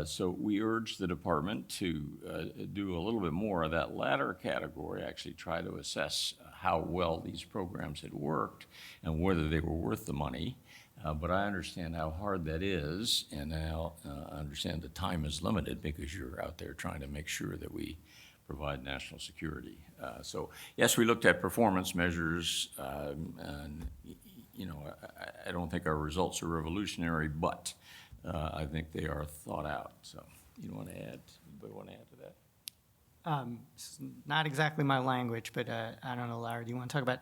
So we urge the department to do a little bit more of that latter category, actually try to assess how well these programs had worked and whether they were worth the money. But I understand how hard that is, and now I understand the time is limited because you're out there trying to make sure that we provide national security. So yes, we looked at performance measures, and I don't think our results are revolutionary, but I think they are thought out. So you want to add? Anybody want to add to that? It's not exactly my language, but I don't know, Lara, do you want to talk about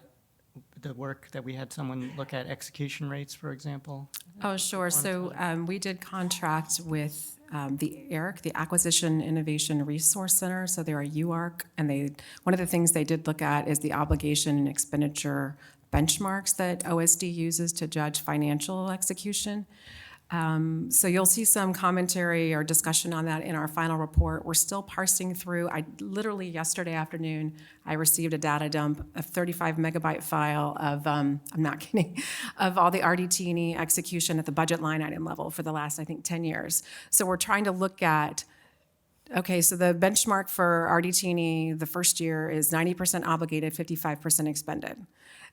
the work that we had someone look at execution rates, for example? Oh, sure. So we did contract with the ARC, the Acquisition Innovation Resource Center. So they're a UARC, and one of the things they did look at is the obligation and expenditure benchmarks that OSD uses to judge financial execution. So you'll see some commentary or discussion on that in our final report. We're still parsing through. Literally yesterday afternoon, I received a data dump, a 35 megabyte file of, I'm not kidding, of all the RDT&E execution at the budget line item level for the last, I think, 10 years. So we're trying to look at, okay, so the benchmark for RDT&E the first year is 90% obligated, 55% expended,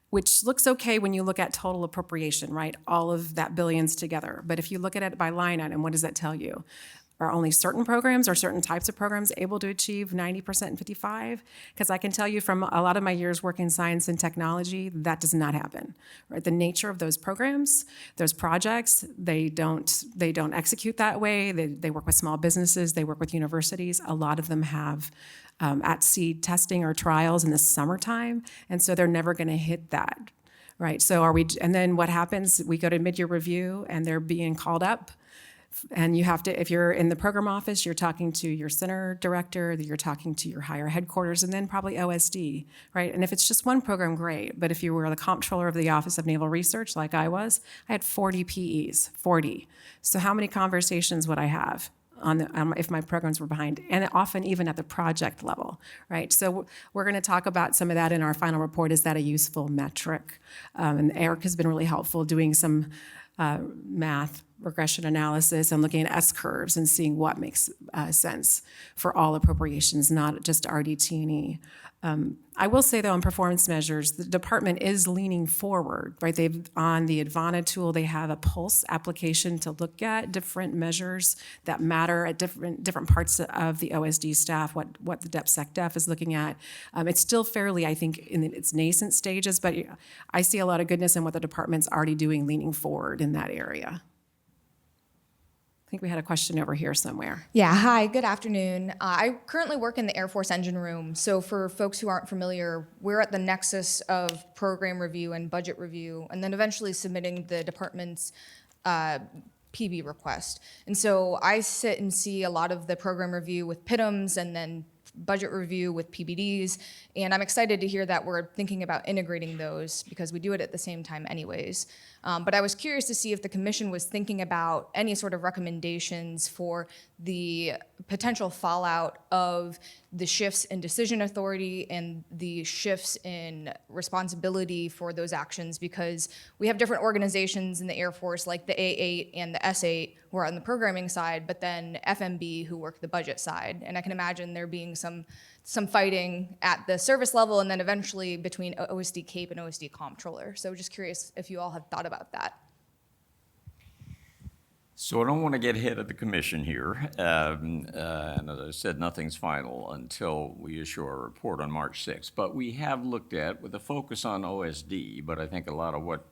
which looks okay when you look at total appropriation, right? All of that billions together. But if you look at it by line item, what does that tell you? Are only certain programs or certain types of programs able to achieve 90% and 55? Because I can tell you from a lot of my years working in science and technology, that does not happen, right? The nature of those programs, those projects, they don't execute that way. They work with small businesses, they work with universities. A lot of them have at-sea testing or trials in the summertime, and so they're never going to hit that, right? So and then what happens? We go to mid-year review, and they're being called up, and you have to, if you're in the program office, you're talking to your center director, you're talking to your higher headquarters, and then probably OSD, right? And if it's just one program, great, but if you were the comptroller of the Office of Naval Research, like I was, I had 40 PEs, 40. So how many conversations would I have if my programs were behind, and often even at the project level, right? So we're going to talk about some of that in our final report. Is that a useful metric? And Eric has been really helpful doing some math, regression analysis, and looking at S-curves and seeing what makes sense for all appropriations, not just RDT&E. I will say, though, on performance measures, the department is leaning forward, right? On the Advana tool, they have a Pulse application to look at different measures that matter at different parts of the OSD staff, what the DepSecDef is looking at. It's still fairly, I think, in its nascent stages, but I see a lot of goodness in what the department's already doing, leaning forward in that area. I think we had a question over here somewhere. Yeah, hi, good afternoon. I currently work in the Air Force engine room. So for folks who aren't familiar, we're at the nexus of program review and budget review, and then eventually submitting the department's PB request. And so I sit and see a lot of the program review with PITMs and then budget review with PBDs, and I'm excited to hear that we're thinking about integrating those because we do it at the same time anyways. But I was curious to see if the commission was thinking about any sort of recommendations for the potential fallout of the shifts in decision authority and the shifts in responsibility for those actions, because we have different organizations in the Air Force like the A8 and the S8 who are on the programming side, but then FMB who work the budget side. And I can imagine there being some fighting at the service level and then eventually between OSD CAPE and OSD Comptroller. So just curious if you all have thought about that. So I don't want to get ahead of the commission here. And as I said, nothing's final until we issue our report on March 6th. But we have looked at, with a focus on OSD, but I think a lot of what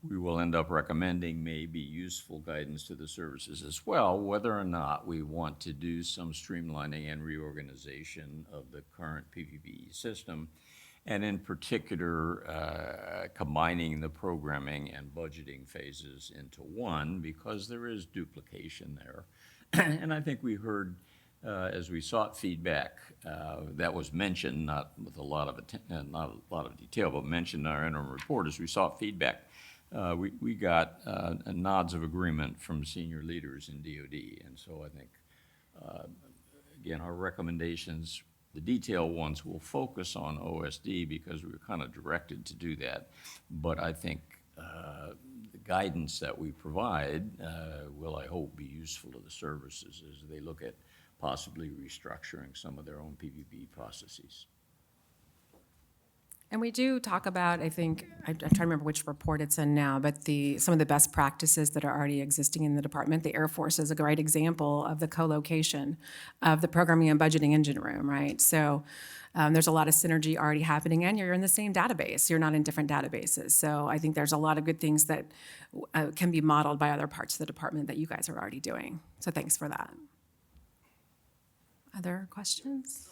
we will end up recommending may be useful guidance to the services as well, whether or not we want to do some streamlining and reorganization of the current PPBE system, and in particular, combining the programming and budgeting phases into one, because there is duplication there. And I think we heard, as we sought feedback, that was mentioned, not with a lot of detail, but mentioned in our interim report. As we sought feedback, we got nods of agreement from senior leaders in DoD. And so I think, again, our recommendations, the detailed ones, will focus on OSD because we were kind of directed to do that. But I think the guidance that we provide will, I hope, be useful to the services as they look at possibly restructuring some of their own PPB processes. And we do talk about, I think, I'm trying to remember which report it's in now, but some of the best practices that are already existing in the department. The Air Force is a great example of the co-location of the programming and budgeting engine room, right? So there's a lot of synergy already happening, and you're in the same database. You're not in different databases. So I think there's a lot of good things that can be modeled by other parts of the department that you guys are already doing. So thanks for that. Other questions?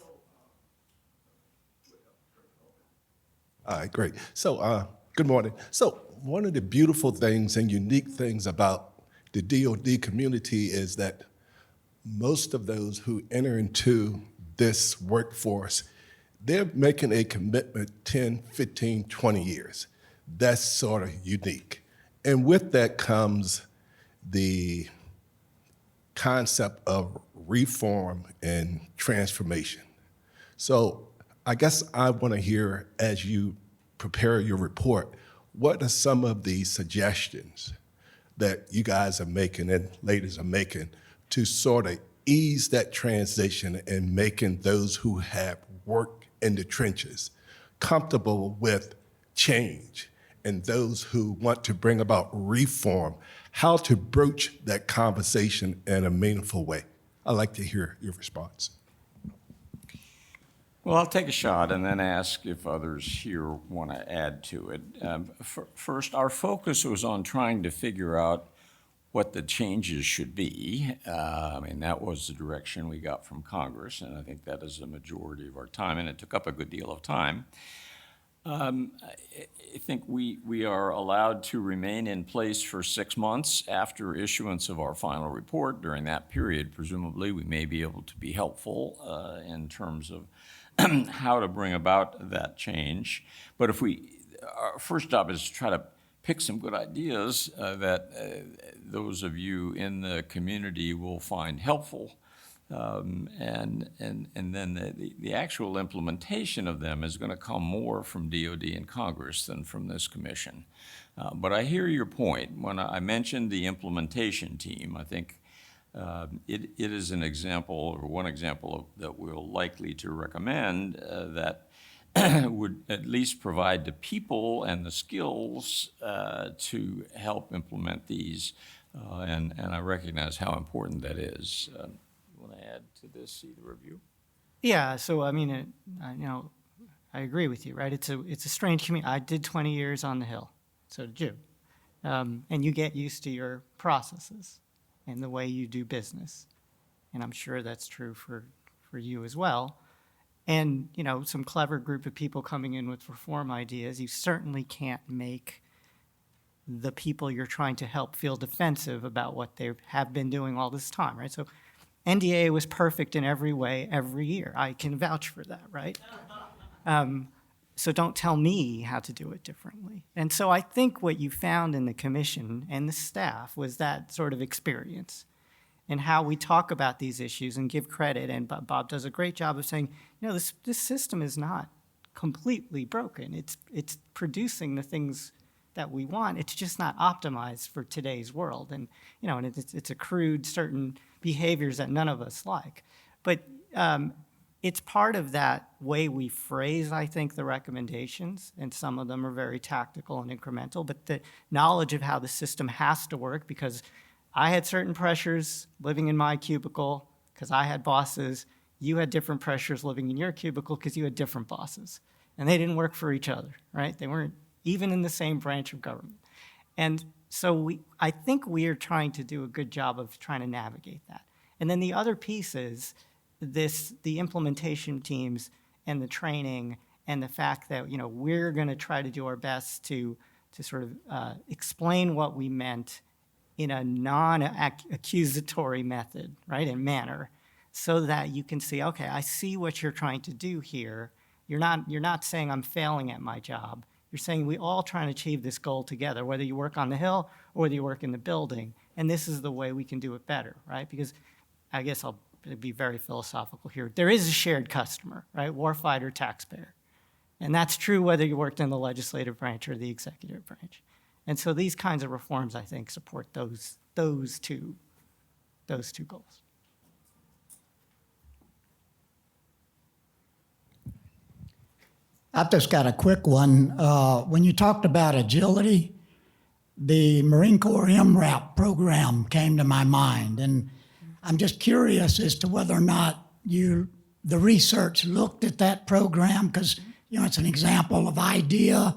All right, great. So, good morning. So, one of the beautiful things and unique things about the DoD community is that most of those who enter into this workforce, they're making a commitment 10, 15, 20 years. That's sort of unique. And with that comes the concept of reform and transformation. So I guess I want to hear, as you prepare your report, what are some of the suggestions that you guys are making and ladies are making to sort of ease that transition and making those who have worked in the trenches comfortable with change, and those who want to bring about reform, how to broach that conversation in a meaningful way? I'd like to hear your response. Well, I'll take a shot and then ask if others here want to add to it. First, our focus was on trying to figure out what the changes should be. I mean, that was the direction we got from Congress, and I think that is a majority of our time, and it took up a good deal of time. I think we are allowed to remain in place for 6 months after issuance of our final report. During that period, presumably, we may be able to be helpful in terms of how to bring about that change. But our first job is to try to pick some good ideas that those of you in the community will find helpful. And then the actual implementation of them is going to come more from DoD and Congress than from this commission. But I hear your point. When I mentioned the implementation team, I think it is an example, or one example that we're likely to recommend that would at least provide the people and the skills to help implement these. And I recognize how important that is. Want to add to this, either of you? Yeah, so I mean, I agree with you, right? It's a strange community. I did 20 years on the Hill, so did you. And you get used to your processes and the way you do business. And I'm sure that's true for you as well. And, some clever group of people coming in with reform ideas, you certainly can't make the people you're trying to help feel defensive about what they have been doing all this time, right? So NDA was perfect in every way, every year. I can vouch for that, right? So don't tell me how to do it differently. And so I think what you found in the commission and the staff was that sort of experience and how we talk about these issues and give credit. And Bob does a great job of saying, this system is not completely broken. It's producing the things that we want. It's just not optimized for today's world. And, and it's accrued certain behaviors that none of us like. But it's part of that way we phrase, I think, the recommendations, and some of them are very tactical and incremental, but the knowledge of how the system has to work, because I had certain pressures living in my cubicle because I had bosses. You had different pressures living in your cubicle because you had different bosses. And they didn't work for each other, right? They weren't even in the same branch of government. And so I think we are trying to do a good job of trying to navigate that. And then the other piece is the implementation teams and the training and the fact that, we're going to try to do our best to sort of explain what we meant in a non-accusatory method, right, and manner, so that you can see, okay, I see what you're trying to do here. You're not saying I'm failing at my job. You're saying we all trying to achieve this goal together, whether you work on the Hill or whether you work in the building, and this is the way we can do it better, right? Because I guess I'll be very philosophical here. There is a shared customer, right? Warfighter, taxpayer. And that's true whether you worked in the legislative branch or the executive branch. And so these kinds of reforms, I think, support those two goals. I've just got a quick one. When you talked about agility, the Marine Corps MRAP program came to my mind. And I'm just curious as to whether or not the research looked at that program, because it's an example of idea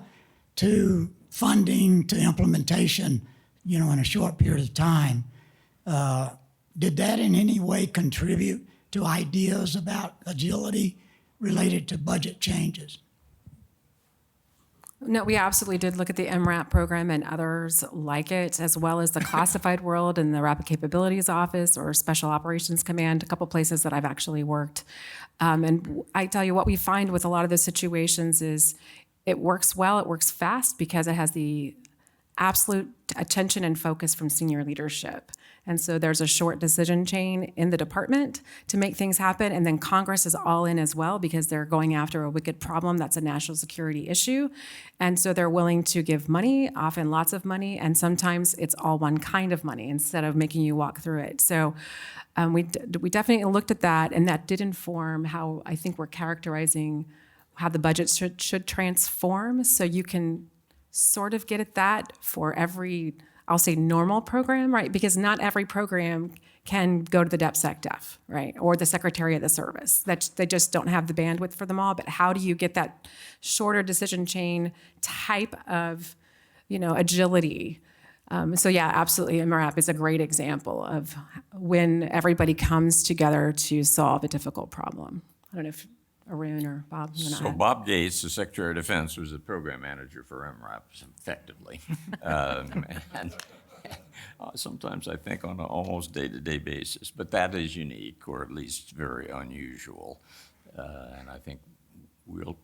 to funding to implementation, in a short period of time. Did that in any way contribute to ideas about agility related to budget changes? No, we absolutely did look at the MRAP program and others like it, as well as the classified world and the Rapid Capabilities Office or Special Operations Command, a couple places that I've actually worked. And I tell you what we find with a lot of those situations is it works well, it works fast because it has the absolute attention and focus from senior leadership. And so there's a short decision chain in the department to make things happen. And then Congress is all in as well because they're going after a wicked problem that's a national security issue. And so they're willing to give money, often lots of money, and sometimes it's all one kind of money instead of making you walk through it. So we definitely looked at that, and that did inform how I think we're characterizing how the budget should transform. So you can sort of get at that for every, I'll say, normal program, right? Because not every program can go to the DepSecDef, right? Or the Secretary of the Service. They just don't have the bandwidth for them all. But how do you get that shorter decision chain type of, agility? So yeah, absolutely. MRAP is a great example of when everybody comes together to solve a difficult problem. I don't know if Arun or Bob, you want to So add? Bob Gates, the Secretary of Defense, was the program manager for MRAP, effectively. And sometimes I think on an almost day-to-day basis, but that is unique, or at least very unusual. And I think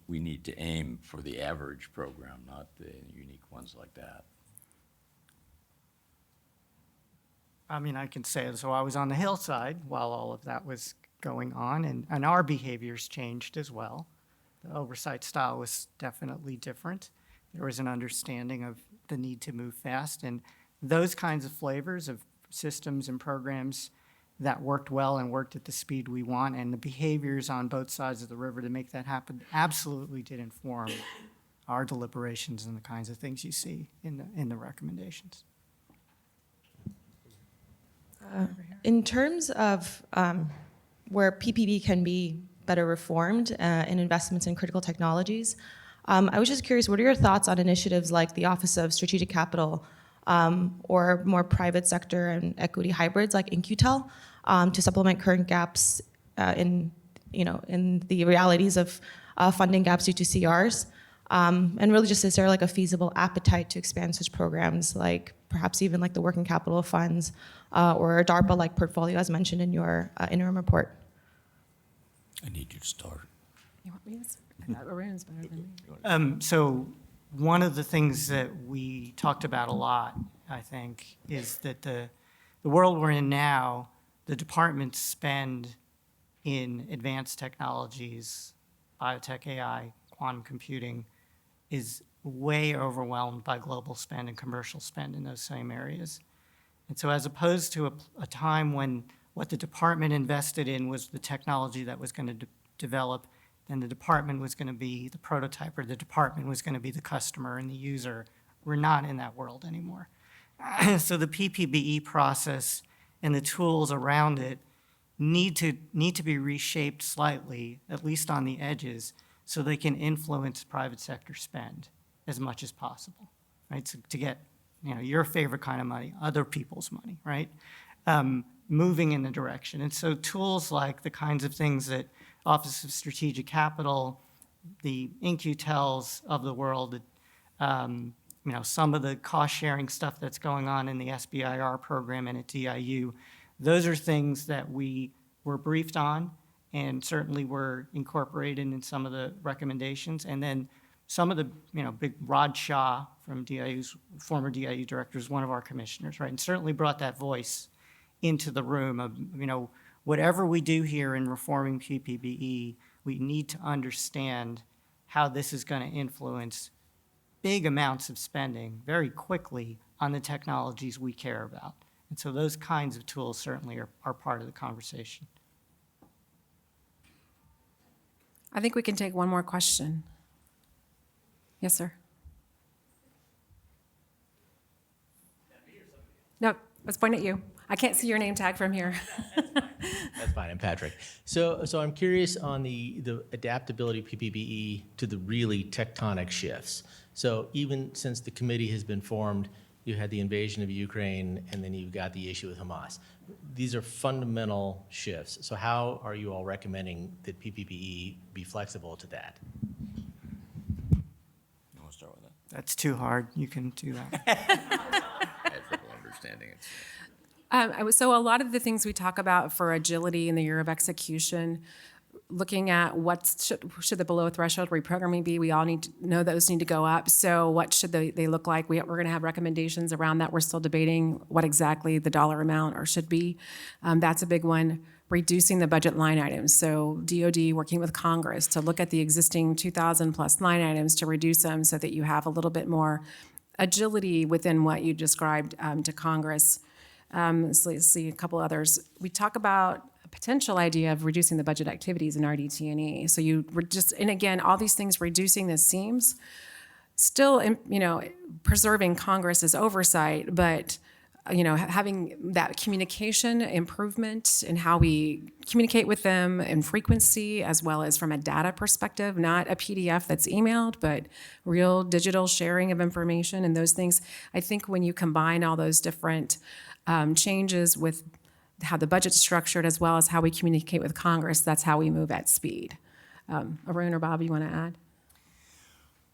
we need to aim for the average program, not the unique ones like that. I mean, I can say, so I was on the hillside while all of that was going on, and our behaviors changed as well. The oversight style was definitely different. There was an understanding of the need to move fast, and those kinds of flavors of systems and programs that worked well and worked at the speed we want, and the behaviors on both sides of the river to make that happen absolutely did inform our deliberations and the kinds of things you see in the recommendations. In terms of where PPB can be better reformed in investments in critical technologies, I was just curious, what are your thoughts on initiatives like the Office of Strategic Capital or more private sector and equity hybrids like InQtel to supplement current gaps in the realities of funding gaps due to CRs? And really just, is there like a feasible appetite to expand such programs, like perhaps even like the working capital funds or a DARPA-like portfolio as mentioned in your interim report? I need you to start. You want me to start? I thought Arun's better than me. So one of the things that we talked about a lot, I think, is that the world we're in now, the department's spend in advanced technologies, biotech, AI, quantum computing, is way overwhelmed by global spend and commercial spend in those same areas. And so as opposed to a time when what the department invested in was the technology that was going to develop, then the department was going to be the prototyper, the department was going to be the customer and the user. We're not in that world anymore. So the PPBE process and the tools around it need to be reshaped slightly, at least on the edges, so they can influence private sector spend as much as possible, right? So to get your favorite kind of money, other people's money, right? Moving in the direction. And so tools like the kinds of things that Office of Strategic Capital, the InQtels of the world, some of the cost-sharing stuff that's going on in the SBIR program and at DIU, those are things that we were briefed on and certainly were incorporated in some of the recommendations. And then some of the, big Rod Shah from DIU's, former DIU director, is one of our commissioners, right? And certainly brought that voice into the room of, whatever we do here in reforming PPBE, we need to understand how this is going to influence big amounts of spending very quickly on the technologies we care about. And so those kinds of tools certainly are part of the conversation. I think we can take one more question. Yes, sir. No, let's point at you. I can't see your name tag from here. That's fine. I'm Patrick. So I'm curious on the adaptability of PPBE to the really tectonic shifts. So even since the committee has been formed, you had the invasion of Ukraine, and then you've got the issue with Hamas. These are fundamental shifts. So how are you all recommending that PPBE be flexible to that? You want to start with that? That's too hard. You can do that. I have trouble understanding it. So a lot of the things we talk about for agility in the year of execution, looking at what should the below threshold reprogramming be, we all need to know those need to go up. So what should they look like? We're going to have recommendations around that. We're still debating what exactly the dollar amount or should be. That's a big one. Reducing the budget line items. So DoD working with Congress to look at the existing 2,000 plus line items to reduce them so that you have a little bit more agility within what you described to Congress. So let's see a couple others. We talk about a potential idea of reducing the budget activities in RDT&E. So and again, all these things reducing the seams, still, preserving Congress's oversight, but, having that communication improvement in how we communicate with them and frequency, as well as from a data perspective, not a PDF that's emailed, but real digital sharing of information and those things. I think when you combine all those different changes with how the budget's structured as well as how we communicate with Congress, that's how we move at speed. Arun or Bob, you want to add?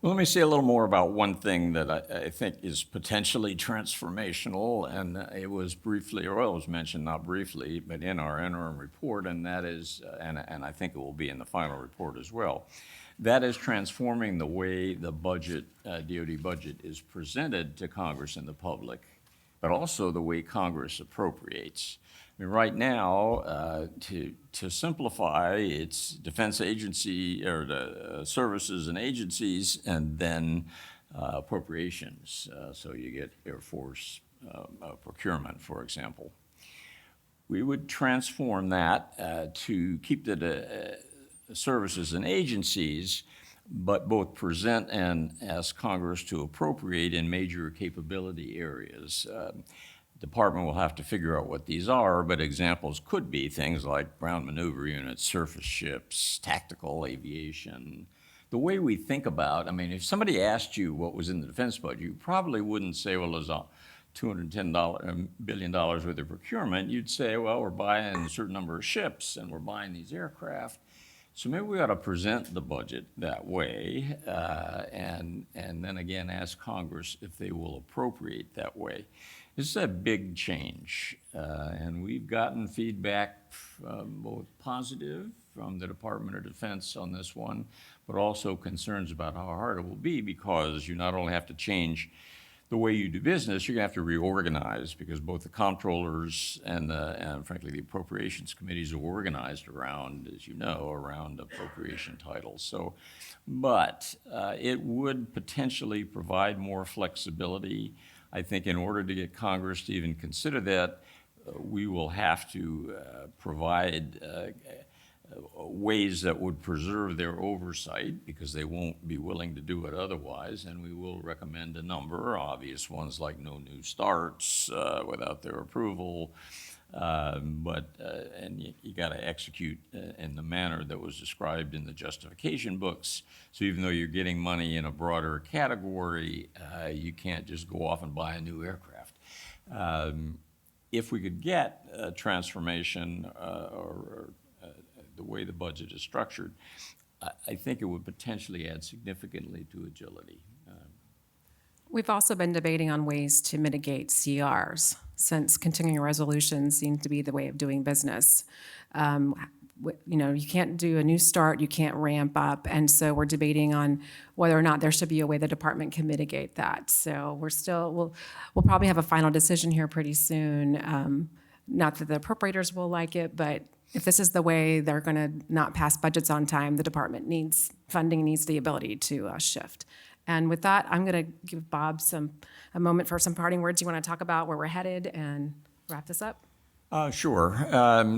Well, let me say a little more about one thing that I think is potentially transformational, and it was mentioned, not briefly, but in our interim report, and that is, and I think it will be in the final report as well, that is transforming the way the budget, DoD budget, is presented to Congress and the public, but also the way Congress appropriates. I mean, right now, to simplify, it's defense agency or the services and agencies, and then appropriations. So you get Air Force procurement, for example. We would transform that to keep the services and agencies, but both present and ask Congress to appropriate in major capability areas. Department will have to figure out what these are, but examples could be things like ground maneuver units, surface ships, tactical aviation. The way we think about, if somebody asked you what was in the defense budget, you probably wouldn't say, well, there's $210 billion worth of procurement. You'd say, well, we're buying a certain number of ships and we're buying these aircraft. So maybe we ought to present the budget that way, and then again ask Congress if they will appropriate that way. This is a big change, and we've gotten feedback both positive from the Department of Defense on this one, but also concerns about how hard it will be, because you not only have to change the way you do business, you're going to have to reorganize, because both the comptrollers and frankly the appropriations committees are organized around, as you know, around appropriation titles. So, but it would potentially provide more flexibility. I think in order to get Congress to even consider that, we will have to provide ways that would preserve their oversight, because they won't be willing to do it otherwise, and we will recommend a number, obvious ones like no new starts without their approval, And you got to execute in the manner that was described in the justification books. So even though you're getting money in a broader category, you can't just go off and buy a new aircraft. If we could get a transformation or the way the budget is structured, I think it would potentially add significantly to agility. We've also been debating on ways to mitigate CRs, since continuing resolutions seem to be the way of doing business. You can't do a new start, you can't ramp up, and so we're debating on whether or not there should be a way the department can mitigate that. So we'll probably have a final decision here pretty soon. Not that the appropriators will like it, but if this is the way they're going to not pass budgets on time, the department needs the ability to shift. And with that, I'm going to give Bob a moment for some parting words. You want to talk about where we're headed and wrap this up? Sure.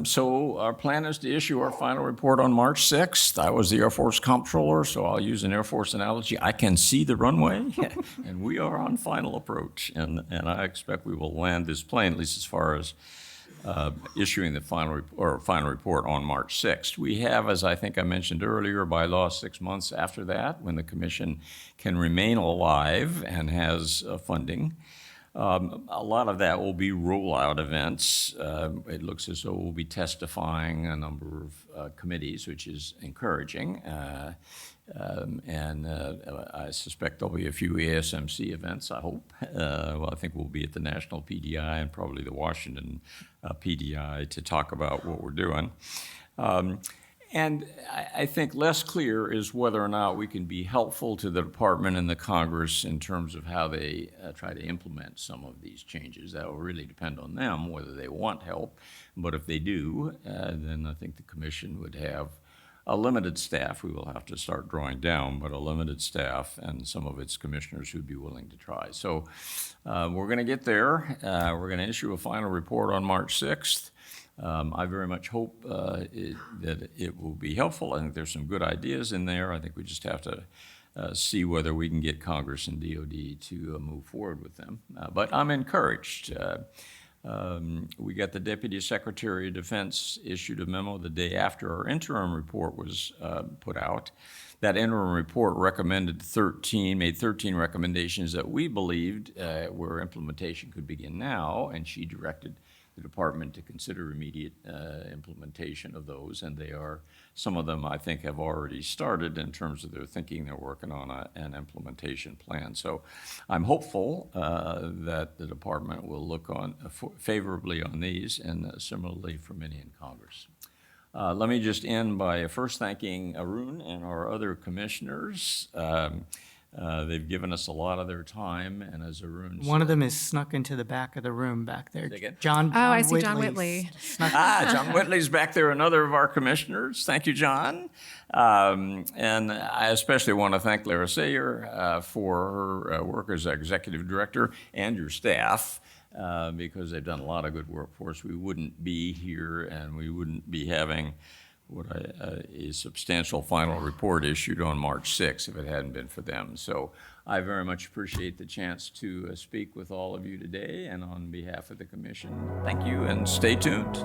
So our plan is to issue our final report on March 6th. I was the Air Force Comptroller, so I'll use an Air Force analogy. I can see the runway, and we are on final approach. And I expect we will land this plane, at least as far as issuing the final report on March 6th. We have, as I think I mentioned earlier, by law 6 months after that, when the commission can remain alive and has funding. A lot of that will be rollout events. It looks as though we'll be testifying a number of committees, which is encouraging. I suspect there'll be a few ASMC events, I hope. I think we'll be at the National PDI and probably the Washington PDI to talk about what we're doing. And I think less clear is whether or not we can be helpful to the department and the Congress in terms of how they try to implement some of these changes. That will really depend on them, whether they want help. But if they do, then I think the commission would have a limited staff. We will have to start drawing down, but a limited staff and some of its commissioners who'd be willing to try. So we're going to get there. We're going to issue a final report on March 6th. I very much hope that it will be helpful. I think there's some good ideas in there. I think we just have to see whether we can get Congress and DOD to move forward with them. But I'm encouraged. We got the Deputy Secretary of Defense issued a memo the day after our interim report was put out. That interim report made 13 recommendations that we believed where implementation could begin now, and she directed the department to consider immediate implementation of those, and some of them I think have already started in terms of their thinking. They're working on an implementation plan. So I'm hopeful that the department will look favorably on these, and similarly for many in Congress. Let me just end by first thanking Arun and our other commissioners. They've given us a lot of their time, and as Arun said, One of them is snuck into the back of the room back there. Say again? John I see John Whitley's Whitley. snuck- John Whitley's back there, another of our commissioners. Thank you, John. And I especially want to thank Lara for her work as executive director and your staff, because they've done a lot of good work for us. We wouldn't be here, and we wouldn't be having a substantial final report issued on March 6th if it hadn't been for them. So I very much appreciate the chance to speak with all of you today, and on behalf of the commission, thank you and stay tuned.